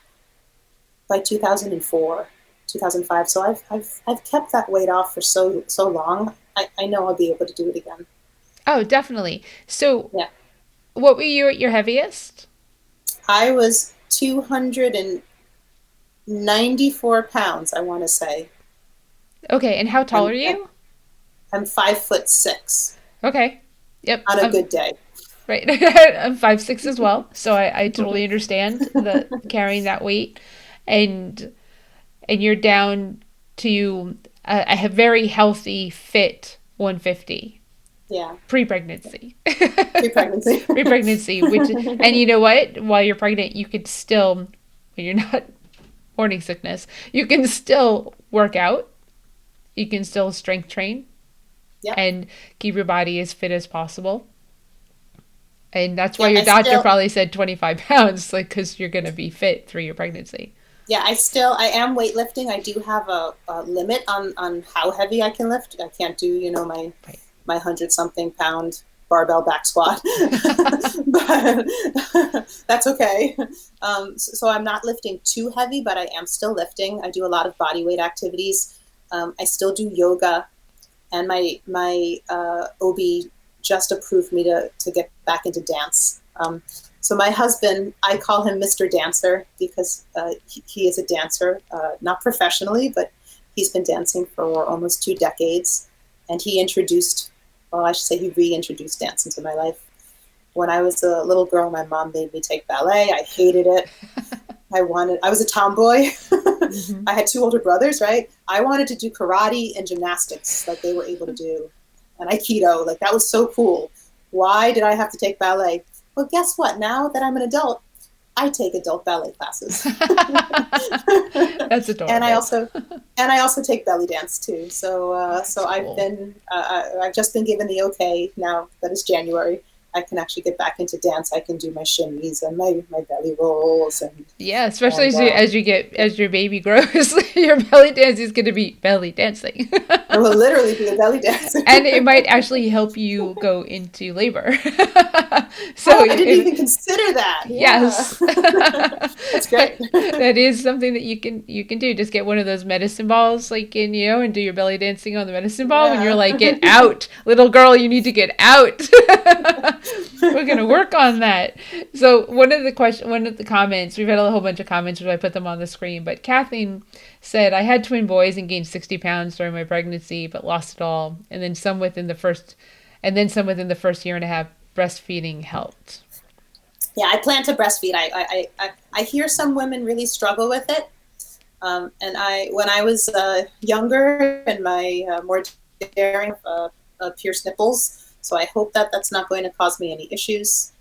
Speaker 2: by 2004, 2005. So I've kept that weight off for so long. I know I'll be able to do it again.
Speaker 1: Oh, definitely. So,
Speaker 2: Yeah.
Speaker 1: what were you at your heaviest?
Speaker 2: I was 294 pounds, I want to say.
Speaker 1: Okay, and how tall are
Speaker 2: And
Speaker 1: you?
Speaker 2: I'm 5'6"
Speaker 1: Okay. Yep.
Speaker 2: on a good day.
Speaker 1: Right. I'm 5'6" as well, so I totally understand the carrying that weight, and you're down to a very healthy, fit 150
Speaker 2: Yeah.
Speaker 1: pre-pregnancy.
Speaker 2: Pre-pregnancy.
Speaker 1: Pre-pregnancy, which, and you know what? While you're pregnant, you could still, when you're not morning sickness, you can still work out. You can still strength train
Speaker 2: Yep.
Speaker 1: and keep your body as fit as possible. And that's why
Speaker 2: Yeah,
Speaker 1: your doctor probably said 25 pounds, like, because you're going to be fit through your pregnancy.
Speaker 2: Yeah, I am weightlifting. I do have a limit on how heavy I can lift. I can't do,
Speaker 1: Right.
Speaker 2: my 100-something-pound barbell back squat, but that's okay. So I'm not lifting too heavy, but I am still lifting. I do a lot of body weight activities. I still do yoga, and my OB just approved me to get back into dance. So my husband, I call him Mr. Dancer because he is a dancer, not professionally, but he's been dancing for almost 2 decades. And he reintroduced dance into my life. When I was a little girl, my mom made me take ballet. I hated it. I was a tomboy.
Speaker 1: Mm-hmm.
Speaker 2: I had 2 older brothers, right? I wanted to do karate and gymnastics like they were able to do. And Aikido, like that was so cool. Why did I have to take ballet? Well, guess what? Now that I'm an adult, I take adult ballet classes.
Speaker 1: That's adorable.
Speaker 2: And I also take belly dance too. So
Speaker 1: cool.
Speaker 2: I've just been given the okay now that it's January. I can actually get back into dance. I can do my shimmies and my belly rolls and
Speaker 1: yeah, especially as your baby grows, your belly dance is going to be belly dancing.
Speaker 2: I will literally be a belly dancer.
Speaker 1: And it might actually help you go into labor.
Speaker 2: So I didn't even consider that. Yeah.
Speaker 1: Yes.
Speaker 2: That's great.
Speaker 1: That is something that you can do. Just get one of those medicine balls, like and do your belly dancing on the medicine ball when you're like, get out, little girl, you need to get out. We're gonna work on that. So one of the comments, we've had a whole bunch of comments, which I put them on the screen, but Kathleen said, I had twin boys and gained 60 pounds during my pregnancy, but lost it all. And then some within the first year and a half. Breastfeeding helped.
Speaker 2: Yeah, I plan to breastfeed. I hear some women really struggle with it. And when I was younger and my more daring pierced nipples, so I hope that that's not going to cause me any issues.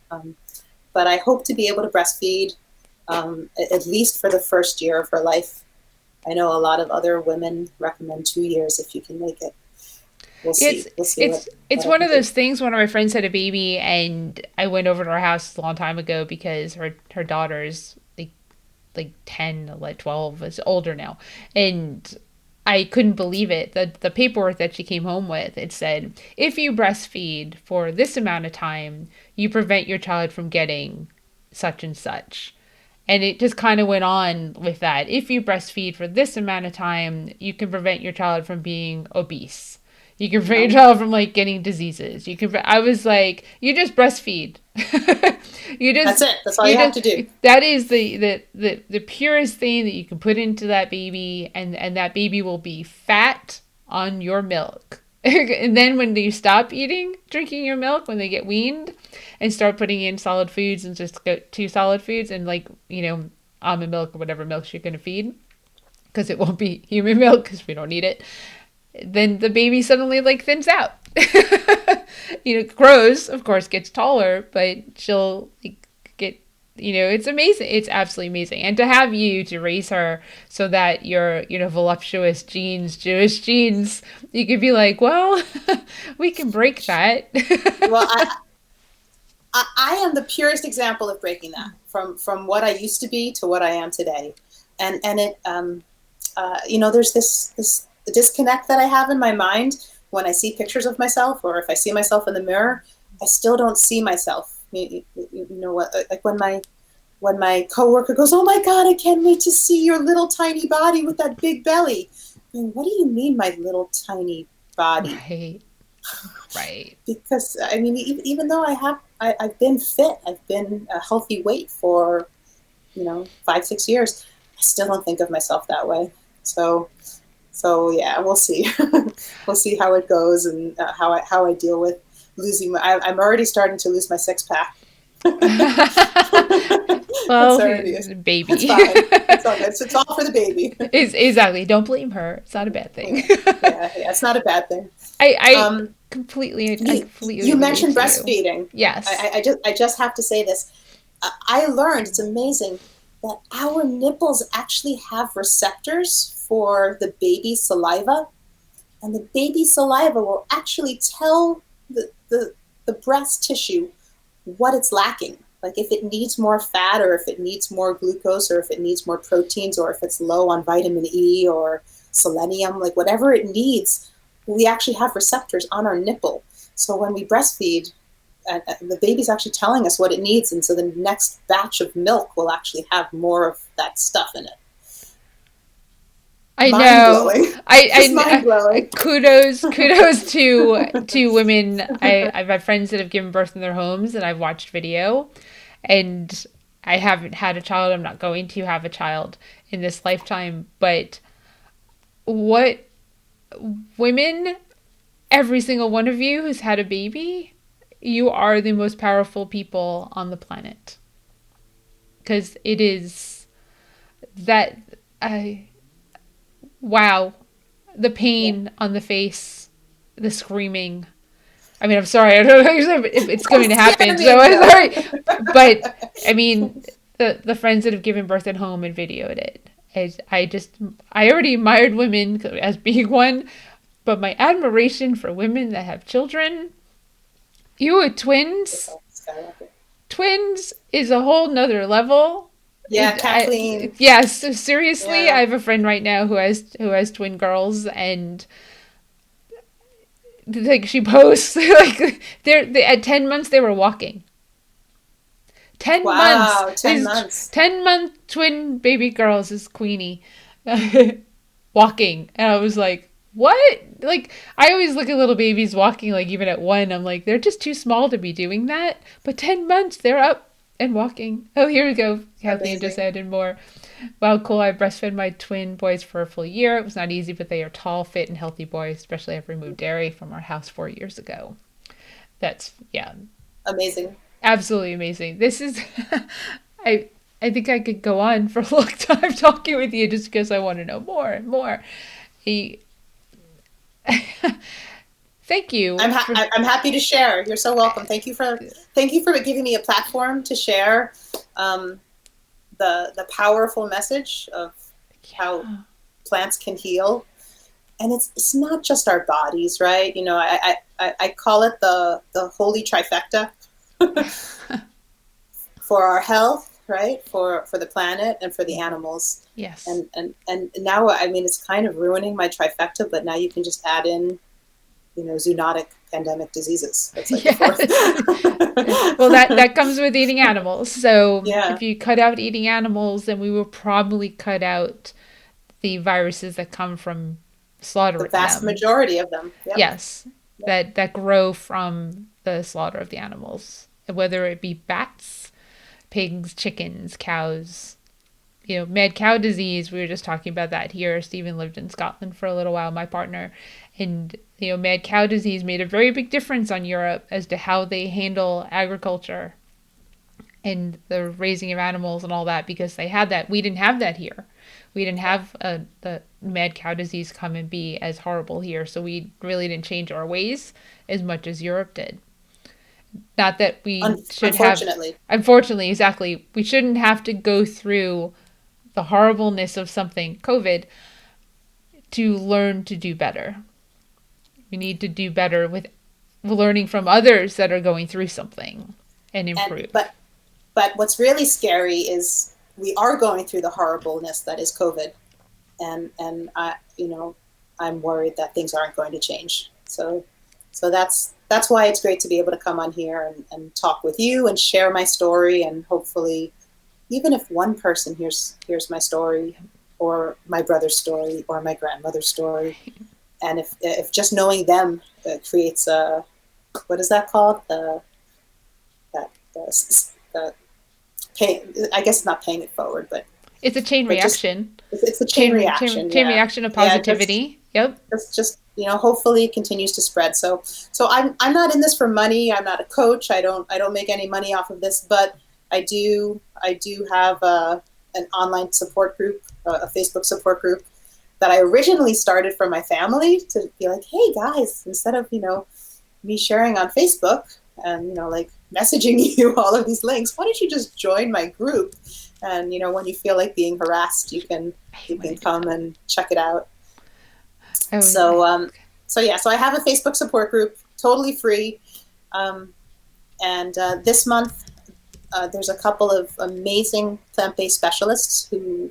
Speaker 2: But I hope to be able to breastfeed at least for the first year of her life. I know a lot of other women recommend 2 years if you can make it. We'll see.
Speaker 1: It's one of those things. One of my friends had a baby, and I went over to her house a long time ago because her daughter's like 10, like 12, is older now, and I couldn't believe it. The paperwork that she came home with, it said, if you breastfeed for this amount of time, you prevent your child from getting such and such. And it just kind of went on with that. If you breastfeed for this amount of time, you can prevent your child from being obese. You can prevent your child from like getting diseases. I was like, you just breastfeed.
Speaker 2: That's it. That's all you have to do.
Speaker 1: That is the purest thing that you can put into that baby, and that baby will be fat on your milk. And then when you stop drinking your milk, when they get weaned and start putting in solid foods and just go to solid foods and almond milk or whatever milk you're going to feed, because it won't be human milk because we don't need it, then the baby suddenly thins out. Grows, of course, gets taller, but she'll get It's amazing. It's absolutely amazing. And to have you to raise her so that your, voluptuous genes, Jewish genes, you could be like, well, we can break that.
Speaker 2: Well, I am the purest example of breaking that from what I used to be to what I am today. And it, there's this disconnect that I have in my mind when I see pictures of myself, or if I see myself in the mirror, I still don't see myself. You know what? Like when my coworker goes, "Oh my God, I can't wait to see your little tiny body with that big belly." I mean, what do you mean, my little tiny body?
Speaker 1: Right. Right.
Speaker 2: Because I mean, even though I've been fit, I've been a healthy weight for 5-6 years, I still don't think of myself that way. So yeah, we'll see. We'll see how it goes, and how I deal with losing. I'm already starting to lose my six pack.
Speaker 1: Well, baby.
Speaker 2: It's fine. It's all good. It's all for the baby.
Speaker 1: Exactly. Don't blame her. It's not a bad thing.
Speaker 2: Yeah, it's not a bad thing.
Speaker 1: I completely
Speaker 2: you mentioned breastfeeding.
Speaker 1: Yes.
Speaker 2: I just have to say this. I learned, it's amazing, that our nipples actually have receptors for the baby's saliva, and the baby's saliva will actually tell the breast tissue what it's lacking. Like if it needs more fat, or if it needs more glucose, or if it needs more proteins, or if it's low on vitamin E or selenium, like whatever it needs, we actually have receptors on our nipple. So when we breastfeed, the baby's actually telling us what it needs, and so the next batch of milk will actually have more of that stuff in it.
Speaker 1: I know. Kudos to women. I've had friends that have given birth in their homes, and I've watched video, and I haven't had a child. I'm not going to have a child in this lifetime, but what women, every single one of you who's had a baby, you are the most powerful people on the planet. Because it is that wow, the pain on the face, the screaming. I mean, I'm sorry, I don't know if it's going to happen, so I'm sorry. But I mean, the friends that have given birth at home and videoed it. I already admired women as being one, but my admiration for women that have children, you with twins is a whole nother level.
Speaker 2: Yeah, Kathleen.
Speaker 1: Yes, seriously, yeah. I have a friend right now who has twin girls, and like she posts like they at 10 months they were walking. 10 months.
Speaker 2: 10 months.
Speaker 1: 10-month twin baby girls is Queenie walking, and I was like, what? Like, I always look at little babies walking, like even at 1, I'm like, they're just too small to be doing that. But 10 months, they're up and walking. Oh, here we go. Kathleen just added more. Wow, cool. I breastfed my twin boys for a full year. It was not easy, but they are tall, fit, and healthy boys, especially I've removed dairy from our house 4 years ago. That's, yeah.
Speaker 2: Amazing.
Speaker 1: Absolutely amazing. This is, I think I could go on for a long time talking with you just because I want to know more and more. Thank you.
Speaker 2: I'm happy to share. You're so welcome. Thank you for giving me a platform to share the powerful message of how plants can heal. And it's not just our bodies, right? You know, I call it the holy trifecta for our health, right? For the planet and for the animals.
Speaker 1: Yes.
Speaker 2: And now, I mean, it's kind of ruining my trifecta, but now you can just add in, zoonotic pandemic diseases. That's like
Speaker 1: yes. Well, that comes with eating animals. So if you cut out eating animals, then we will probably cut out the viruses that come from slaughtering them.
Speaker 2: The vast majority of them. Yep.
Speaker 1: Yes. Yep. That grow from the slaughter of the animals, whether it be bats, pigs, chickens, cows. Mad cow disease, we were just talking about that here. Stephen lived in Scotland for a little while, my partner. And, mad cow disease made a very big difference on Europe as to how they handle agriculture and the raising of animals and all that, because they had that. We didn't have that here. We didn't have the mad cow disease come and be as horrible here. So we really didn't change our ways as much as Europe did. Not that we should have,
Speaker 2: Unfortunately.
Speaker 1: unfortunately, exactly, we shouldn't have to go through the horribleness of something, COVID, to learn to do better. We need to do better with learning from others that are going through something and
Speaker 2: And
Speaker 1: improve.
Speaker 2: but what's really scary is we are going through the horribleness that is COVID, and I'm worried that things aren't going to change. So that's why it's great to be able to come on here and talk with you and share my story, and hopefully, even if one person hears my story, or my brother's story, or my grandmother's story, and if just knowing them creates a, what is that called, the pay, I guess it's not paying it forward,
Speaker 1: It's a chain
Speaker 2: but just
Speaker 1: reaction.
Speaker 2: it's a chain reaction.
Speaker 1: Chain
Speaker 2: Yeah,
Speaker 1: reaction of
Speaker 2: yeah, just
Speaker 1: positivity. Yep.
Speaker 2: just hopefully it continues to spread. So I'm not in this for money. I'm not a coach. I don't make any money off of this, but I do have an online support group, a Facebook support group that I originally started for my family, to be like, hey guys, instead of me sharing on Facebook and like messaging you all of these links, why don't you just join my group? And when you feel like being harassed, you can
Speaker 1: I hate
Speaker 2: you
Speaker 1: when
Speaker 2: can
Speaker 1: they do
Speaker 2: come
Speaker 1: that.
Speaker 2: and check it out.
Speaker 1: Oh,
Speaker 2: So yeah, so I have a Facebook support group, totally free. Um, and this month, there's a couple of amazing plant-based specialists who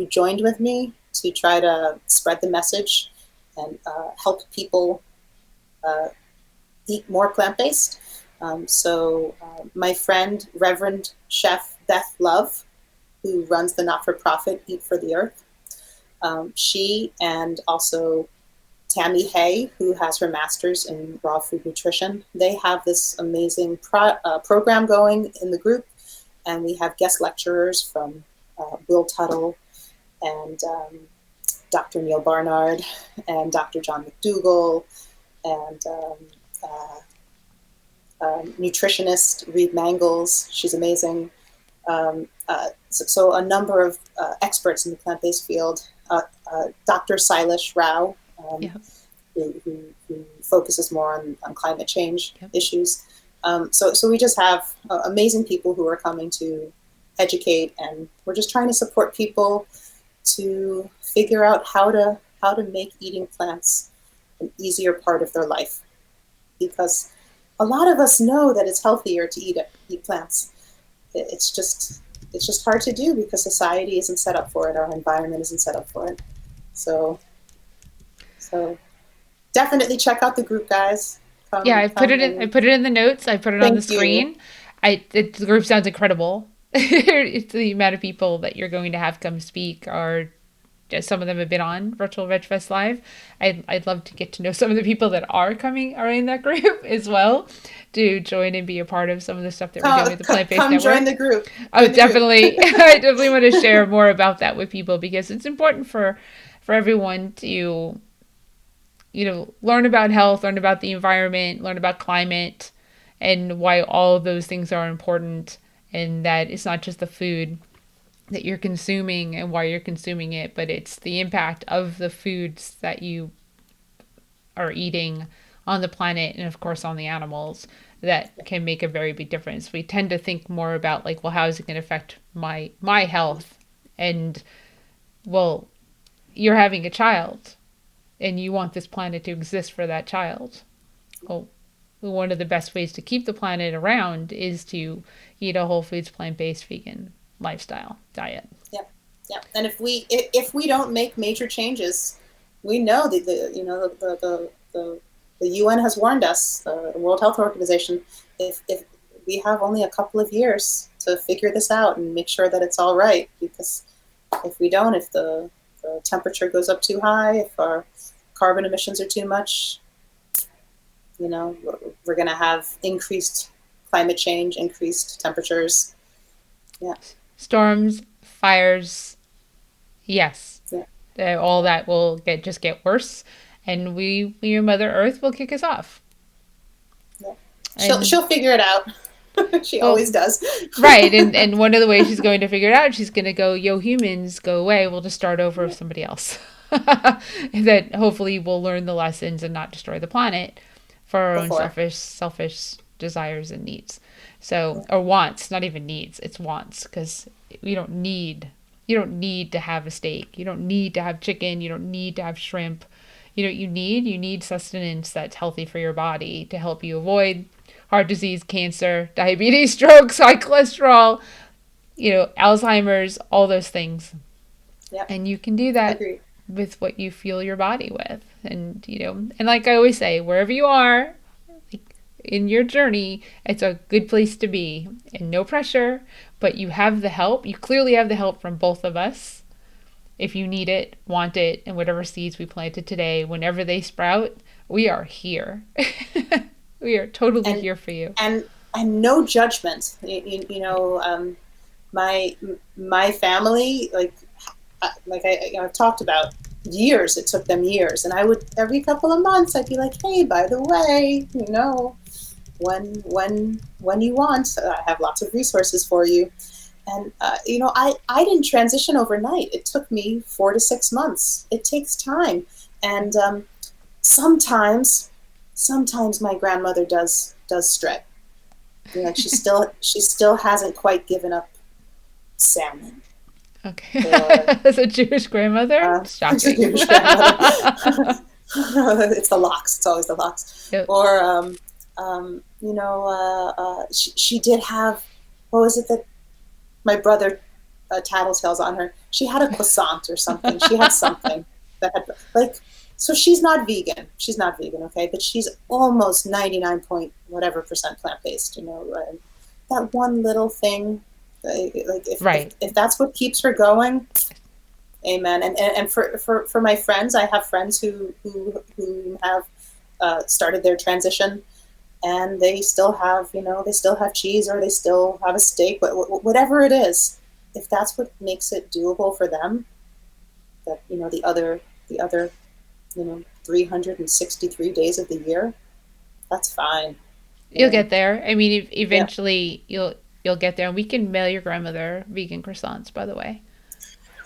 Speaker 2: joined with me to try to spread the message and help people uh, eat more plant-based. My friend, Reverend Chef Beth Love, who runs the not-for-profit Eat for the Earth, she and also Tammy Hay, who has her master's in raw food nutrition, they have this amazing program going in the group, and we have guest lecturers from Will Tuttle and Dr. Neil Barnard and Dr. John McDougall and nutritionist Reed Mangles. She's amazing. So a number of experts in the plant-based field. Dr. Silesh Rao,
Speaker 1: yep.
Speaker 2: who focuses more on climate change
Speaker 1: Yep.
Speaker 2: issues. So we just have amazing people who are coming to educate, and we're just trying to support people to figure out how to make eating plants an easier part of their life, because a lot of us know that it's healthier to eat plants. It's just hard to do because society isn't set up for it. Our environment isn't set up for it. So definitely check out the group, guys.
Speaker 1: Yeah,
Speaker 2: Come,
Speaker 1: I put
Speaker 2: come,
Speaker 1: it in. I
Speaker 2: and
Speaker 1: put it in the notes. I put it on the
Speaker 2: thank you.
Speaker 1: screen. The group sounds incredible. It's the amount of people that you're going to have come speak are. Some of them have been on Virtual Vegfest Live. I'd love to get to know some of the people that are in that group as well, to join and be a part of some of the stuff that we're doing with the Plant Based
Speaker 2: Come join the
Speaker 1: Network.
Speaker 2: group.
Speaker 1: Oh,
Speaker 2: Join the group.
Speaker 1: definitely. I definitely want to share more about that with people because it's important for everyone to learn about health, learn about the environment, learn about climate, and why all of those things are important, and that it's not just the food that you're consuming and why you're consuming it, but it's the impact of the foods that you are eating on the planet and of course on the animals that can make a very big difference. We tend to think more about like, well, how is it going to affect my health? And well, you're having a child and you want this planet to exist for that child. Well, one of the best ways to keep the planet around is to eat a whole foods, plant-based, vegan lifestyle diet.
Speaker 2: Yeah, yeah. And if we don't make major changes, we know that the UN has warned us, the World Health Organization, if we have only a couple of years to figure this out and make sure that it's all right, because if we don't, if the temperature goes up too high, if our carbon emissions are too much, we're going to have increased climate change, increased temperatures. Yeah.
Speaker 1: Storms, fires, yes.
Speaker 2: Yeah.
Speaker 1: All that will get worse, and we, Mother Earth, will kick us off.
Speaker 2: Yeah.
Speaker 1: And
Speaker 2: She'll figure it out. She
Speaker 1: well,
Speaker 2: always does.
Speaker 1: right, and one of the ways she's going to figure it out, she's going to go, "Yo, humans, go away. We'll just start over with somebody else." And that hopefully we'll learn the lessons and not destroy the planet for our own
Speaker 2: Before.
Speaker 1: selfish desires and needs. So, or wants, not even needs, it's wants, because you don't need to have a steak. You don't need to have chicken. You don't need to have shrimp. You know what you need? You need sustenance that's healthy for your body to help you avoid heart disease, cancer, diabetes, strokes, high cholesterol, Alzheimer's, all those things.
Speaker 2: Yeah.
Speaker 1: And you can do that
Speaker 2: Agreed.
Speaker 1: with what you fuel your body with. And, and like I always say, wherever you are, in your journey, it's a good place to be, and no pressure, but you have the help. You clearly have the help from both of us. If you need it, want it, and whatever seeds we planted today, whenever they sprout, we are here. We are totally
Speaker 2: And
Speaker 1: here for you.
Speaker 2: and no judgment. My family, I've talked about years. It took them years, and I would every couple of months I'd be like, hey, by the way, when you want, I have lots of resources for you. And I didn't transition overnight. It took me 4 to 6 months. It takes time, and sometimes my grandmother does stray. Like she still hasn't quite given up salmon.
Speaker 1: Okay. As a Jewish grandmother? Shocking.
Speaker 2: It's a Jewish grandmother. It's the lox. It's always the lox.
Speaker 1: Yep.
Speaker 2: Or she did have, what was it that my brother tattletales on her? She had a croissant or something. She had something that had so she's not vegan. She's not vegan, okay, but she's almost 99 point whatever percent plant based. That one little thing, if that's what keeps her going, amen. And for my friends, I have friends who have started their transition, and they still have cheese, or they still have a steak, whatever it is. If that's what makes it doable for them, that the other 363 days of the year, that's fine.
Speaker 1: You'll get there. I mean, eventually you'll get there, and we can mail your grandmother vegan croissants, by the way.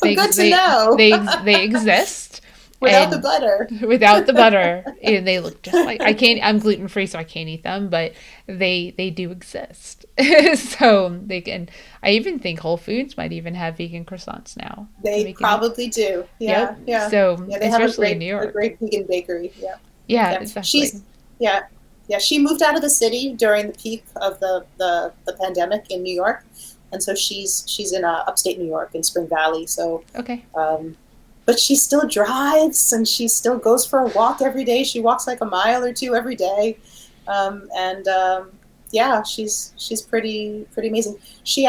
Speaker 2: Well, good to know.
Speaker 1: They exist.
Speaker 2: Without the butter.
Speaker 1: Without the butter. And they look just like, I'm gluten free, so I can't eat them, but they do exist. So they can, I even think Whole Foods might even have vegan croissants now.
Speaker 2: They probably do. Yeah.
Speaker 1: Yep.
Speaker 2: Yeah.
Speaker 1: So
Speaker 2: they
Speaker 1: especially
Speaker 2: have
Speaker 1: in New York.
Speaker 2: a great vegan bakery. Yeah.
Speaker 1: Yeah, exactly.
Speaker 2: She moved out of the city during the peak of the pandemic in New York. And so she's in upstate New York in Spring Valley. So
Speaker 1: okay.
Speaker 2: But she still drives, and she still goes for a walk every day. She walks like a mile or two every day, she's pretty amazing. She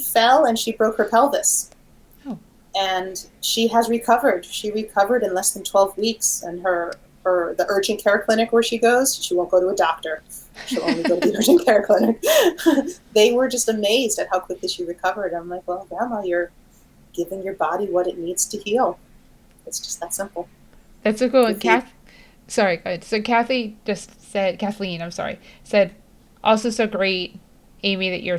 Speaker 2: fell and she broke her pelvis, and she has recovered. She recovered in less than 12 weeks, and the urgent care clinic where she goes, she won't go to a doctor. She'll only go to the urgent care clinic. They were just amazed at how quickly she recovered. I'm like, well, Grandma, you're giving your body what it needs to heal. It's just that simple.
Speaker 1: That's so cool. And sorry, go ahead. So Kathleen, said, also so great, Amy, that you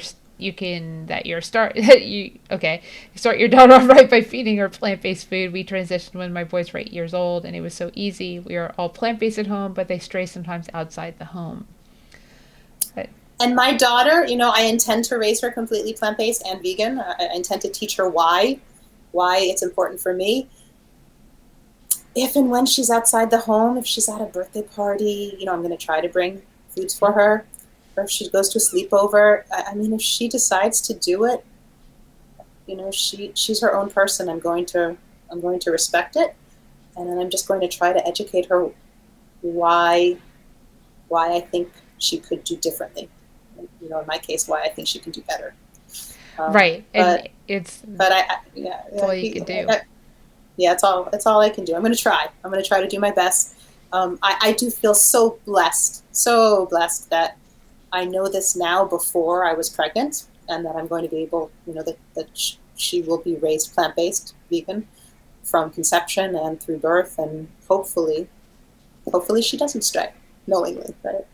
Speaker 1: start your daughter off right by feeding her plant-based food. We transitioned when my boys were 8 years old, and it was so easy. We are all plant-based at home, but they stray sometimes outside the home.
Speaker 2: And my daughter, I intend to raise her completely plant-based and vegan. I intend to teach her why it's important for me. If and when she's outside the home, if she's at a birthday party, I'm going to try to bring foods for her. Or if she goes to a sleepover, if she decides to do it, she's her own person. I'm going to respect it, and then I'm just going to try to educate her why I think she could do differently. In my case, why I think she can do better.
Speaker 1: Right. And it's all you can do.
Speaker 2: It's all I can do. I'm going to try. I'm going to try to do my best. I do feel so blessed that I know this now before I was pregnant, and that I'm going to be able, that she will be raised plant-based, vegan, from conception and through birth, and hopefully she doesn't stray knowingly, right?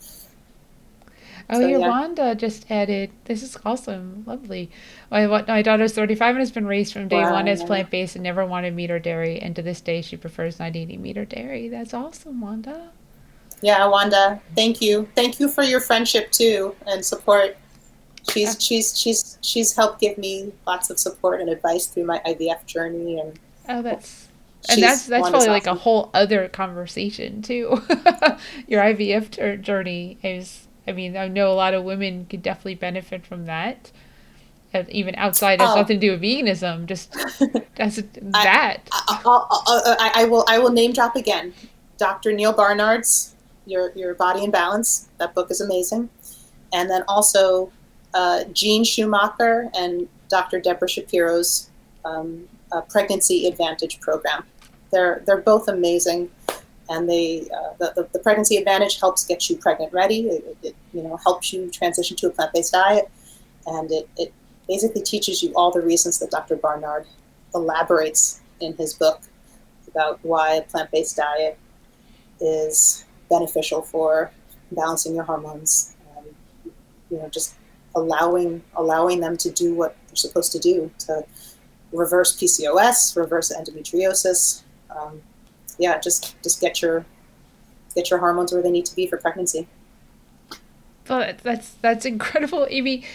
Speaker 1: Oh, Yolanda just added, this is awesome, lovely. My daughter's 35 and has been raised from day one as plant-based and never wanted meat or dairy, and to this day she prefers not eating meat or dairy. That's awesome, Wanda.
Speaker 2: Yeah, Wanda, thank you. Thank you for your friendship too and support.
Speaker 1: Uh,
Speaker 2: She's helped give me lots of support and advice through my IVF journey, and
Speaker 1: oh, that's and
Speaker 2: she's
Speaker 1: that's
Speaker 2: Wanda's
Speaker 1: probably like a
Speaker 2: awesome.
Speaker 1: whole other conversation too. Your IVF journey is. I mean, I know a lot of women could definitely benefit from that, even outside of
Speaker 2: Oh,
Speaker 1: nothing to do with veganism. Just as
Speaker 2: I,
Speaker 1: that.
Speaker 2: I will name drop again. Dr. Neil Barnard's Your Body in Balance. That book is amazing. And then also Jean Schumacher and Dr. Deborah Shapiro's Pregnancy Advantage program. They're both amazing, and the Pregnancy Advantage helps get you pregnant ready. It helps you transition to a plant-based diet, and it basically teaches you all the reasons that Dr. Barnard elaborates in his book about why a plant-based diet is beneficial for balancing your hormones, and just allowing them to do what they're supposed to do to reverse PCOS, reverse endometriosis. Yeah, just get your hormones where they need to be for pregnancy.
Speaker 1: But that's incredible, Amy.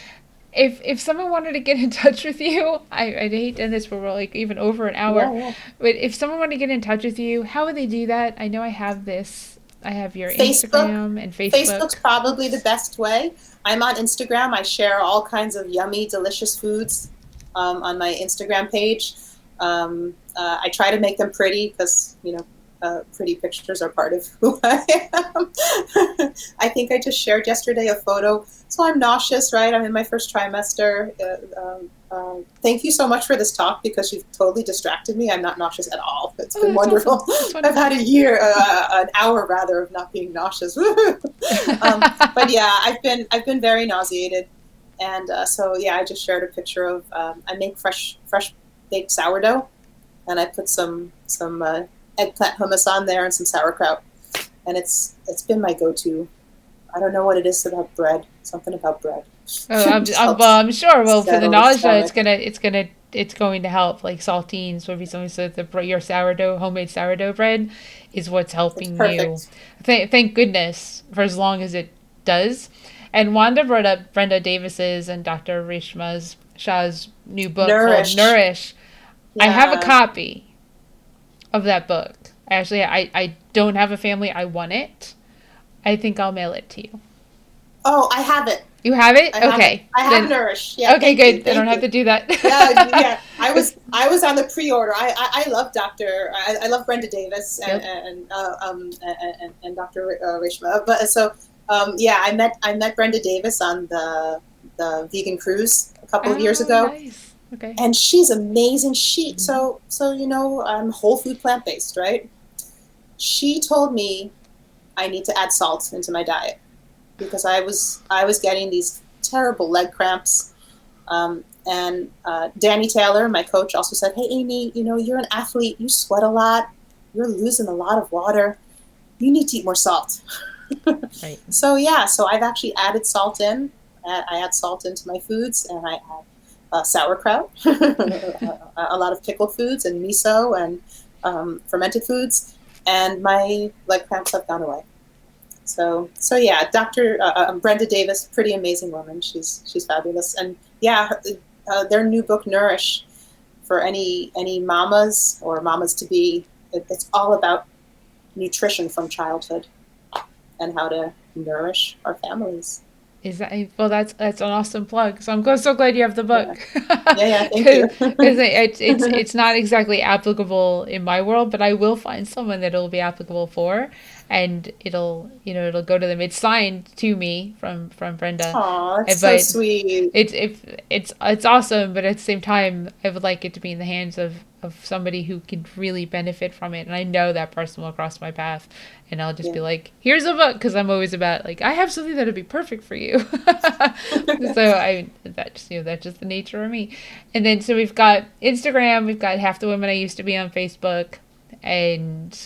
Speaker 1: If someone wanted to get in touch with you, I hate to end this, but we're like even over an hour.
Speaker 2: Yeah, yeah.
Speaker 1: But if someone wanted to get in touch with you, how would they do that? I know I have this. I have your
Speaker 2: Facebook.
Speaker 1: Instagram and
Speaker 2: Facebook's
Speaker 1: Facebook.
Speaker 2: probably the best way. I'm on Instagram. I share all kinds of yummy, delicious foods on my Instagram page. I try to make them pretty because, pretty pictures are part of who I am. I think I just shared yesterday a photo. So I'm nauseous, right? I'm in my first trimester. Thank you so much for this talk because you've totally distracted me. I'm not nauseous at all. It's
Speaker 1: Oh,
Speaker 2: been
Speaker 1: that's awesome.
Speaker 2: wonderful.
Speaker 1: That's
Speaker 2: I've
Speaker 1: wonderful.
Speaker 2: had an hour rather, of not being nauseous. But yeah, I've been very nauseated, and so yeah, I just shared a picture of I make fresh baked sourdough, and I put some eggplant hummus on there and some sauerkraut, and it's been my go-to. I don't know what it is about bread. Something about bread
Speaker 1: Oh,
Speaker 2: just
Speaker 1: well,
Speaker 2: helps
Speaker 1: I'm sure. Well, for the
Speaker 2: settle the
Speaker 1: nausea,
Speaker 2: stomach.
Speaker 1: it's going to help. Like saltines would be something. So your sourdough, homemade sourdough bread, is what's
Speaker 2: It's
Speaker 1: helping you.
Speaker 2: perfect.
Speaker 1: Thank goodness for as long as it does. And Wanda brought up Brenda Davis's and Dr. Rishma's Shah's new book called
Speaker 2: Nourish.
Speaker 1: Nourish. I have a
Speaker 2: Yeah.
Speaker 1: copy of that book. Actually, I don't have a family. I want it. I think I'll mail it to you.
Speaker 2: Oh, I have it.
Speaker 1: You have it?
Speaker 2: I have it.
Speaker 1: Okay.
Speaker 2: I have
Speaker 1: Then
Speaker 2: Nourish. Yeah.
Speaker 1: okay,
Speaker 2: Thank you.
Speaker 1: good. I don't
Speaker 2: Thank
Speaker 1: have
Speaker 2: you.
Speaker 1: to do that.
Speaker 2: Yeah, yeah. I was on the pre-order. I love Doctor. I love Brenda Davis and
Speaker 1: Yep.
Speaker 2: and Doctor Reshma. But so yeah, I met Brenda Davis on the vegan cruise a couple of years
Speaker 1: Oh,
Speaker 2: ago,
Speaker 1: nice. Okay.
Speaker 2: and she's amazing. She
Speaker 1: Mm-hmm.
Speaker 2: so I'm whole food plant based, right? She told me I need to add salt into my diet because I was getting these terrible leg cramps. And Danny Taylor, my coach, also said, "Hey, Amy, you're an athlete. You sweat a lot. You're losing a lot of water. You need to eat more salt."
Speaker 1: Right.
Speaker 2: So yeah, so I've actually added salt in. I add salt into my foods, and I add sauerkraut, a lot of pickled foods, and miso, and fermented foods, and my leg cramps have gone away. So yeah, Dr. Brenda Davis, pretty amazing woman. She's fabulous, and yeah, their new book Nourish, for any mamas or mamas to be, it's all about nutrition from childhood and how to nourish our families.
Speaker 1: Is that well? That's an awesome plug. So so glad you have the
Speaker 2: Yeah,
Speaker 1: book
Speaker 2: yeah, yeah. Thank
Speaker 1: because
Speaker 2: you.
Speaker 1: it's not exactly applicable in my world, but I will find someone that it'll be applicable for, and it'll go to them. It's signed to me from Brenda,
Speaker 2: Oh, it's so
Speaker 1: but
Speaker 2: sweet.
Speaker 1: it's awesome, but at the same time, I would like it to be in the hands of somebody who can really benefit from it, and I know that person will cross my path, and I'll just
Speaker 2: Yeah.
Speaker 1: be like, "Here's a book," because I'm always about like I have something that'll be perfect for you. So that's just the nature of me. And then so we've got Instagram, we've got Half the Women I Used to Be on Facebook, and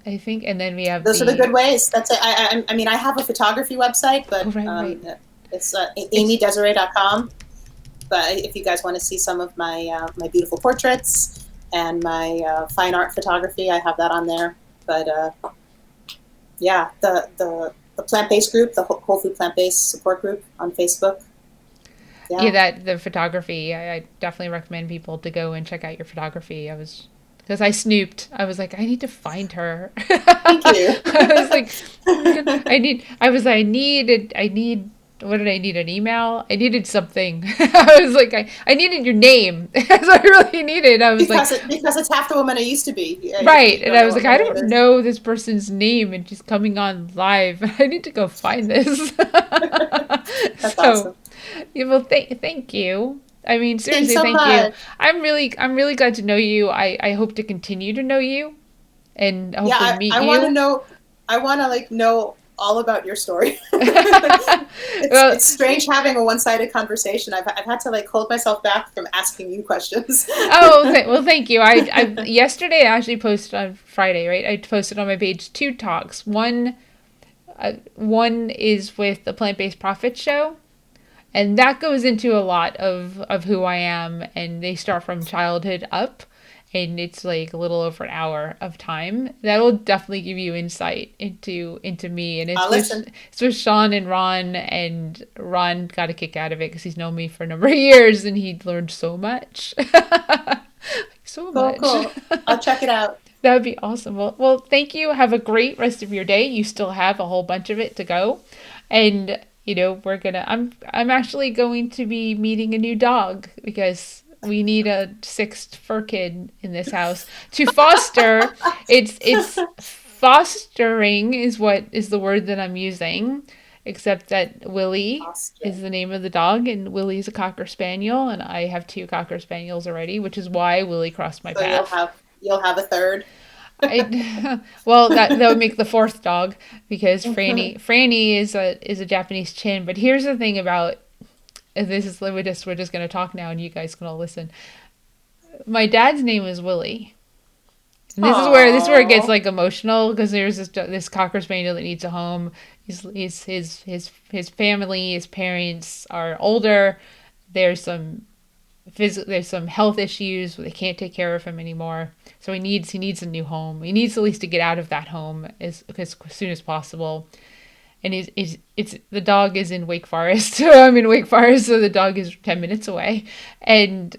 Speaker 1: I think, and then we have
Speaker 2: Those are the
Speaker 1: the
Speaker 2: good ways. That's it. I mean, I have a photography website,
Speaker 1: oh
Speaker 2: but
Speaker 1: right.
Speaker 2: it's
Speaker 1: It's
Speaker 2: amydesiree.com. But if you guys want to see some of my beautiful portraits and my fine art photography, I have that on there. But Yeah, the plant-based group, the whole food plant-based support group on Facebook.
Speaker 1: Yeah,
Speaker 2: Yeah,
Speaker 1: that the photography. I definitely recommend people to go and check out your photography. I was because I snooped. I was like, I need to find her.
Speaker 2: thank you.
Speaker 1: I was like, I need. I was. I needed. I need. What did I need? An email? I needed something. I was like, I needed your name. That's what I really needed. I was like,
Speaker 2: Because it's half the woman I used to be. Yeah,
Speaker 1: right.
Speaker 2: you
Speaker 1: And
Speaker 2: don't
Speaker 1: I
Speaker 2: know
Speaker 1: was
Speaker 2: what
Speaker 1: like,
Speaker 2: my
Speaker 1: I
Speaker 2: name
Speaker 1: don't
Speaker 2: is.
Speaker 1: know this person's name and she's coming on live. I need to go find this.
Speaker 2: That's
Speaker 1: So,
Speaker 2: awesome.
Speaker 1: yeah, well, thank you. I mean,
Speaker 2: Thanks
Speaker 1: seriously,
Speaker 2: so
Speaker 1: thank you.
Speaker 2: much.
Speaker 1: I'm really glad to know you. I hope to continue to know you and
Speaker 2: Yeah,
Speaker 1: hopefully meet
Speaker 2: I want to
Speaker 1: you.
Speaker 2: know. I want to like know all about your story.
Speaker 1: Well,
Speaker 2: It's strange having a one-sided conversation. I've had to like hold myself back from asking you questions.
Speaker 1: well, thank you. I yesterday I actually posted on Friday, right? I posted on my page two talks. One is with the Plant Based Profits Show, and that goes into a lot of who I am, and they start from childhood up, and it's like a little over an hour of time. That'll definitely give you insight into me, and
Speaker 2: Listen,
Speaker 1: it's with Sean and Ron got a kick out of it because he's known me for a number of years, and he learned so much, so
Speaker 2: cool,
Speaker 1: much.
Speaker 2: cool. I'll check it out.
Speaker 1: That would be awesome. Well, thank you. Have a great rest of your day. You still have a whole bunch of it to go, and we're gonna. I'm actually going to be meeting a new dog because we need a sixth fur kid in this house to foster. It's fostering is what is the word that I'm using, except that Willie is
Speaker 2: Awesome.
Speaker 1: the name of the dog, and Willie's a cocker spaniel, and I have two cocker spaniels already, which is why Willie crossed my
Speaker 2: So
Speaker 1: path.
Speaker 2: you'll have a third.
Speaker 1: I well that would make the fourth dog because Franny is a Japanese chin. But here's the thing about this is we're just gonna talk now and you guys can all listen. My dad's name is Willie. And this is where it gets
Speaker 2: Aww.
Speaker 1: like emotional because there's this cocker spaniel that needs a home. His family, his parents are older. There's some there's some health issues where they can't take care of him anymore. So he needs a new home. He needs at least to get out of that home as soon as possible. And it's the dog is in Wake Forest. So I'm in Wake Forest, so the dog is 10 minutes away. And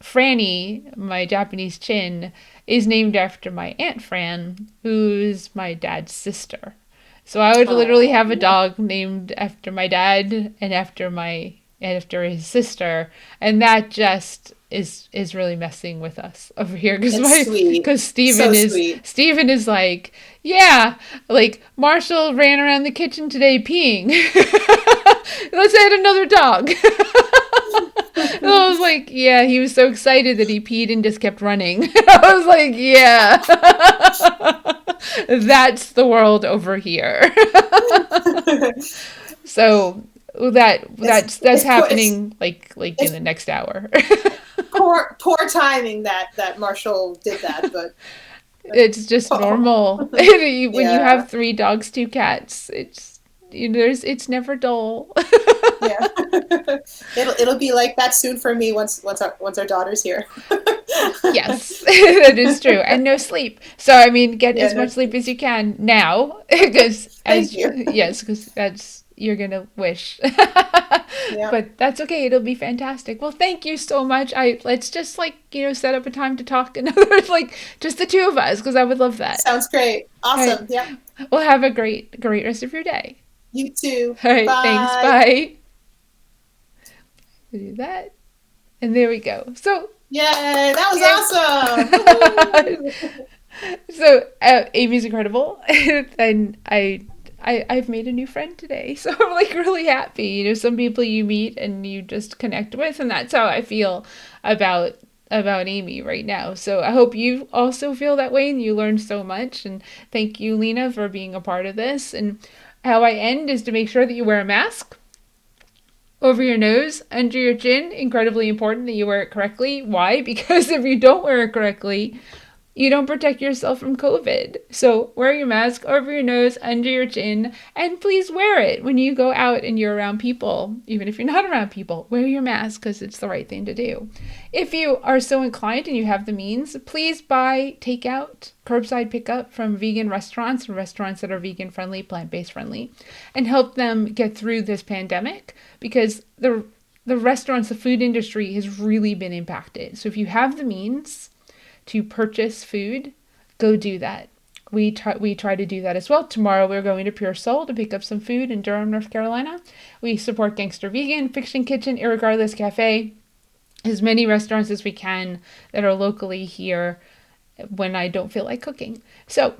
Speaker 1: Franny, my Japanese chin, is named after my Aunt Fran, who's my dad's sister. So I would literally have a
Speaker 2: Aww.
Speaker 1: dog named after my dad and after his sister, and that just is really messing with us over here because
Speaker 2: It's
Speaker 1: my
Speaker 2: sweet.
Speaker 1: because
Speaker 2: So sweet.
Speaker 1: Steven is like, yeah, like Marshall ran around the kitchen today peeing. Let's add another dog. And I was like, yeah, he was so excited that he peed and just kept running. I was like, yeah, that's the world over here. So that's
Speaker 2: It's
Speaker 1: happening like in
Speaker 2: it's
Speaker 1: the next hour.
Speaker 2: poor timing that Marshall did that, but
Speaker 1: It's just normal.
Speaker 2: oh,
Speaker 1: When you
Speaker 2: yeah,
Speaker 1: have three dogs, two cats, it's never dull.
Speaker 2: yeah. It'll be like that soon for me once our daughter's here.
Speaker 1: Yes, that is true. And no sleep. So, I mean, get
Speaker 2: Yeah,
Speaker 1: as
Speaker 2: no,
Speaker 1: much sleep as you can now, because
Speaker 2: thank you.
Speaker 1: yes, because that's, you're gonna wish.
Speaker 2: Yeah,
Speaker 1: But that's okay. It'll be fantastic. Well, thank you so much. Let's just like, set up a time to talk another, like just the two of us, because I would love that.
Speaker 2: sounds great.
Speaker 1: All right.
Speaker 2: Awesome. Yeah,
Speaker 1: Well, have a great rest of your day.
Speaker 2: you too.
Speaker 1: All right. Thanks.
Speaker 2: Bye.
Speaker 1: Bye. Do that. And there we go. So,
Speaker 2: Yay, that was
Speaker 1: yay.
Speaker 2: awesome. Woohoo.
Speaker 1: So Amy's incredible, and I've made a new friend today, so I'm like really happy. Some people you meet and you just connect with, and that's how I feel about Amy right now. So I hope you also feel that way and you learned so much. And thank you, Lena, for being a part of this. And how I end is to make sure that you wear a mask over your nose, under your chin. Incredibly important that you wear it correctly. Why? Because if you don't wear it correctly, you don't protect yourself from COVID. So wear your mask over your nose, under your chin, and please wear it when you go out and you're around people. Even if you're not around people, wear your mask because it's the right thing to do. If you are so inclined and you have the means, please buy takeout, curbside pickup from vegan restaurants and restaurants that are vegan friendly, plant-based friendly, and help them get through this pandemic because the restaurants, the food industry has really been impacted. So if you have the means to purchase food, go do that. We try to do that as well. Tomorrow we're going to Pure Soul to pick up some food in Durham, North Carolina. We support Gangster Vegan, Fiction Kitchen, Irregardless Cafe, as many restaurants as we can that are locally here when I don't feel like cooking. So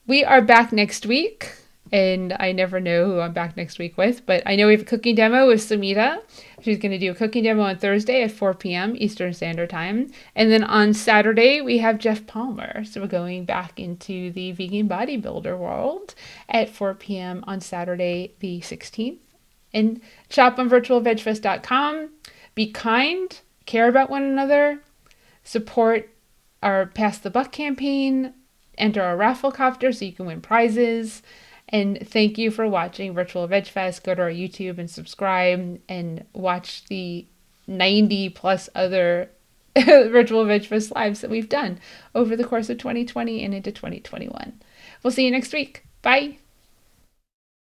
Speaker 1: we are back next week, and I never know who I'm back next week with, but I know we have a cooking demo with Samita. She's going to do a cooking demo on Thursday at 4 p.m. Eastern Standard Time. And then on Saturday, we have Jeff Palmer. So we're going back into the vegan bodybuilder world at 4 p.m. on Saturday, the 16th. And shop on virtualvegfest.com. Be kind, care about one another, support our Pass the Buck campaign, enter our raffle copter so you can win prizes. And thank you for watching Virtual Veg Fest. Go to our YouTube and subscribe and watch the 90 plus other Virtual Veg Fest lives that we've done over the course of 2020 and into 2021. We'll see you next week. Bye.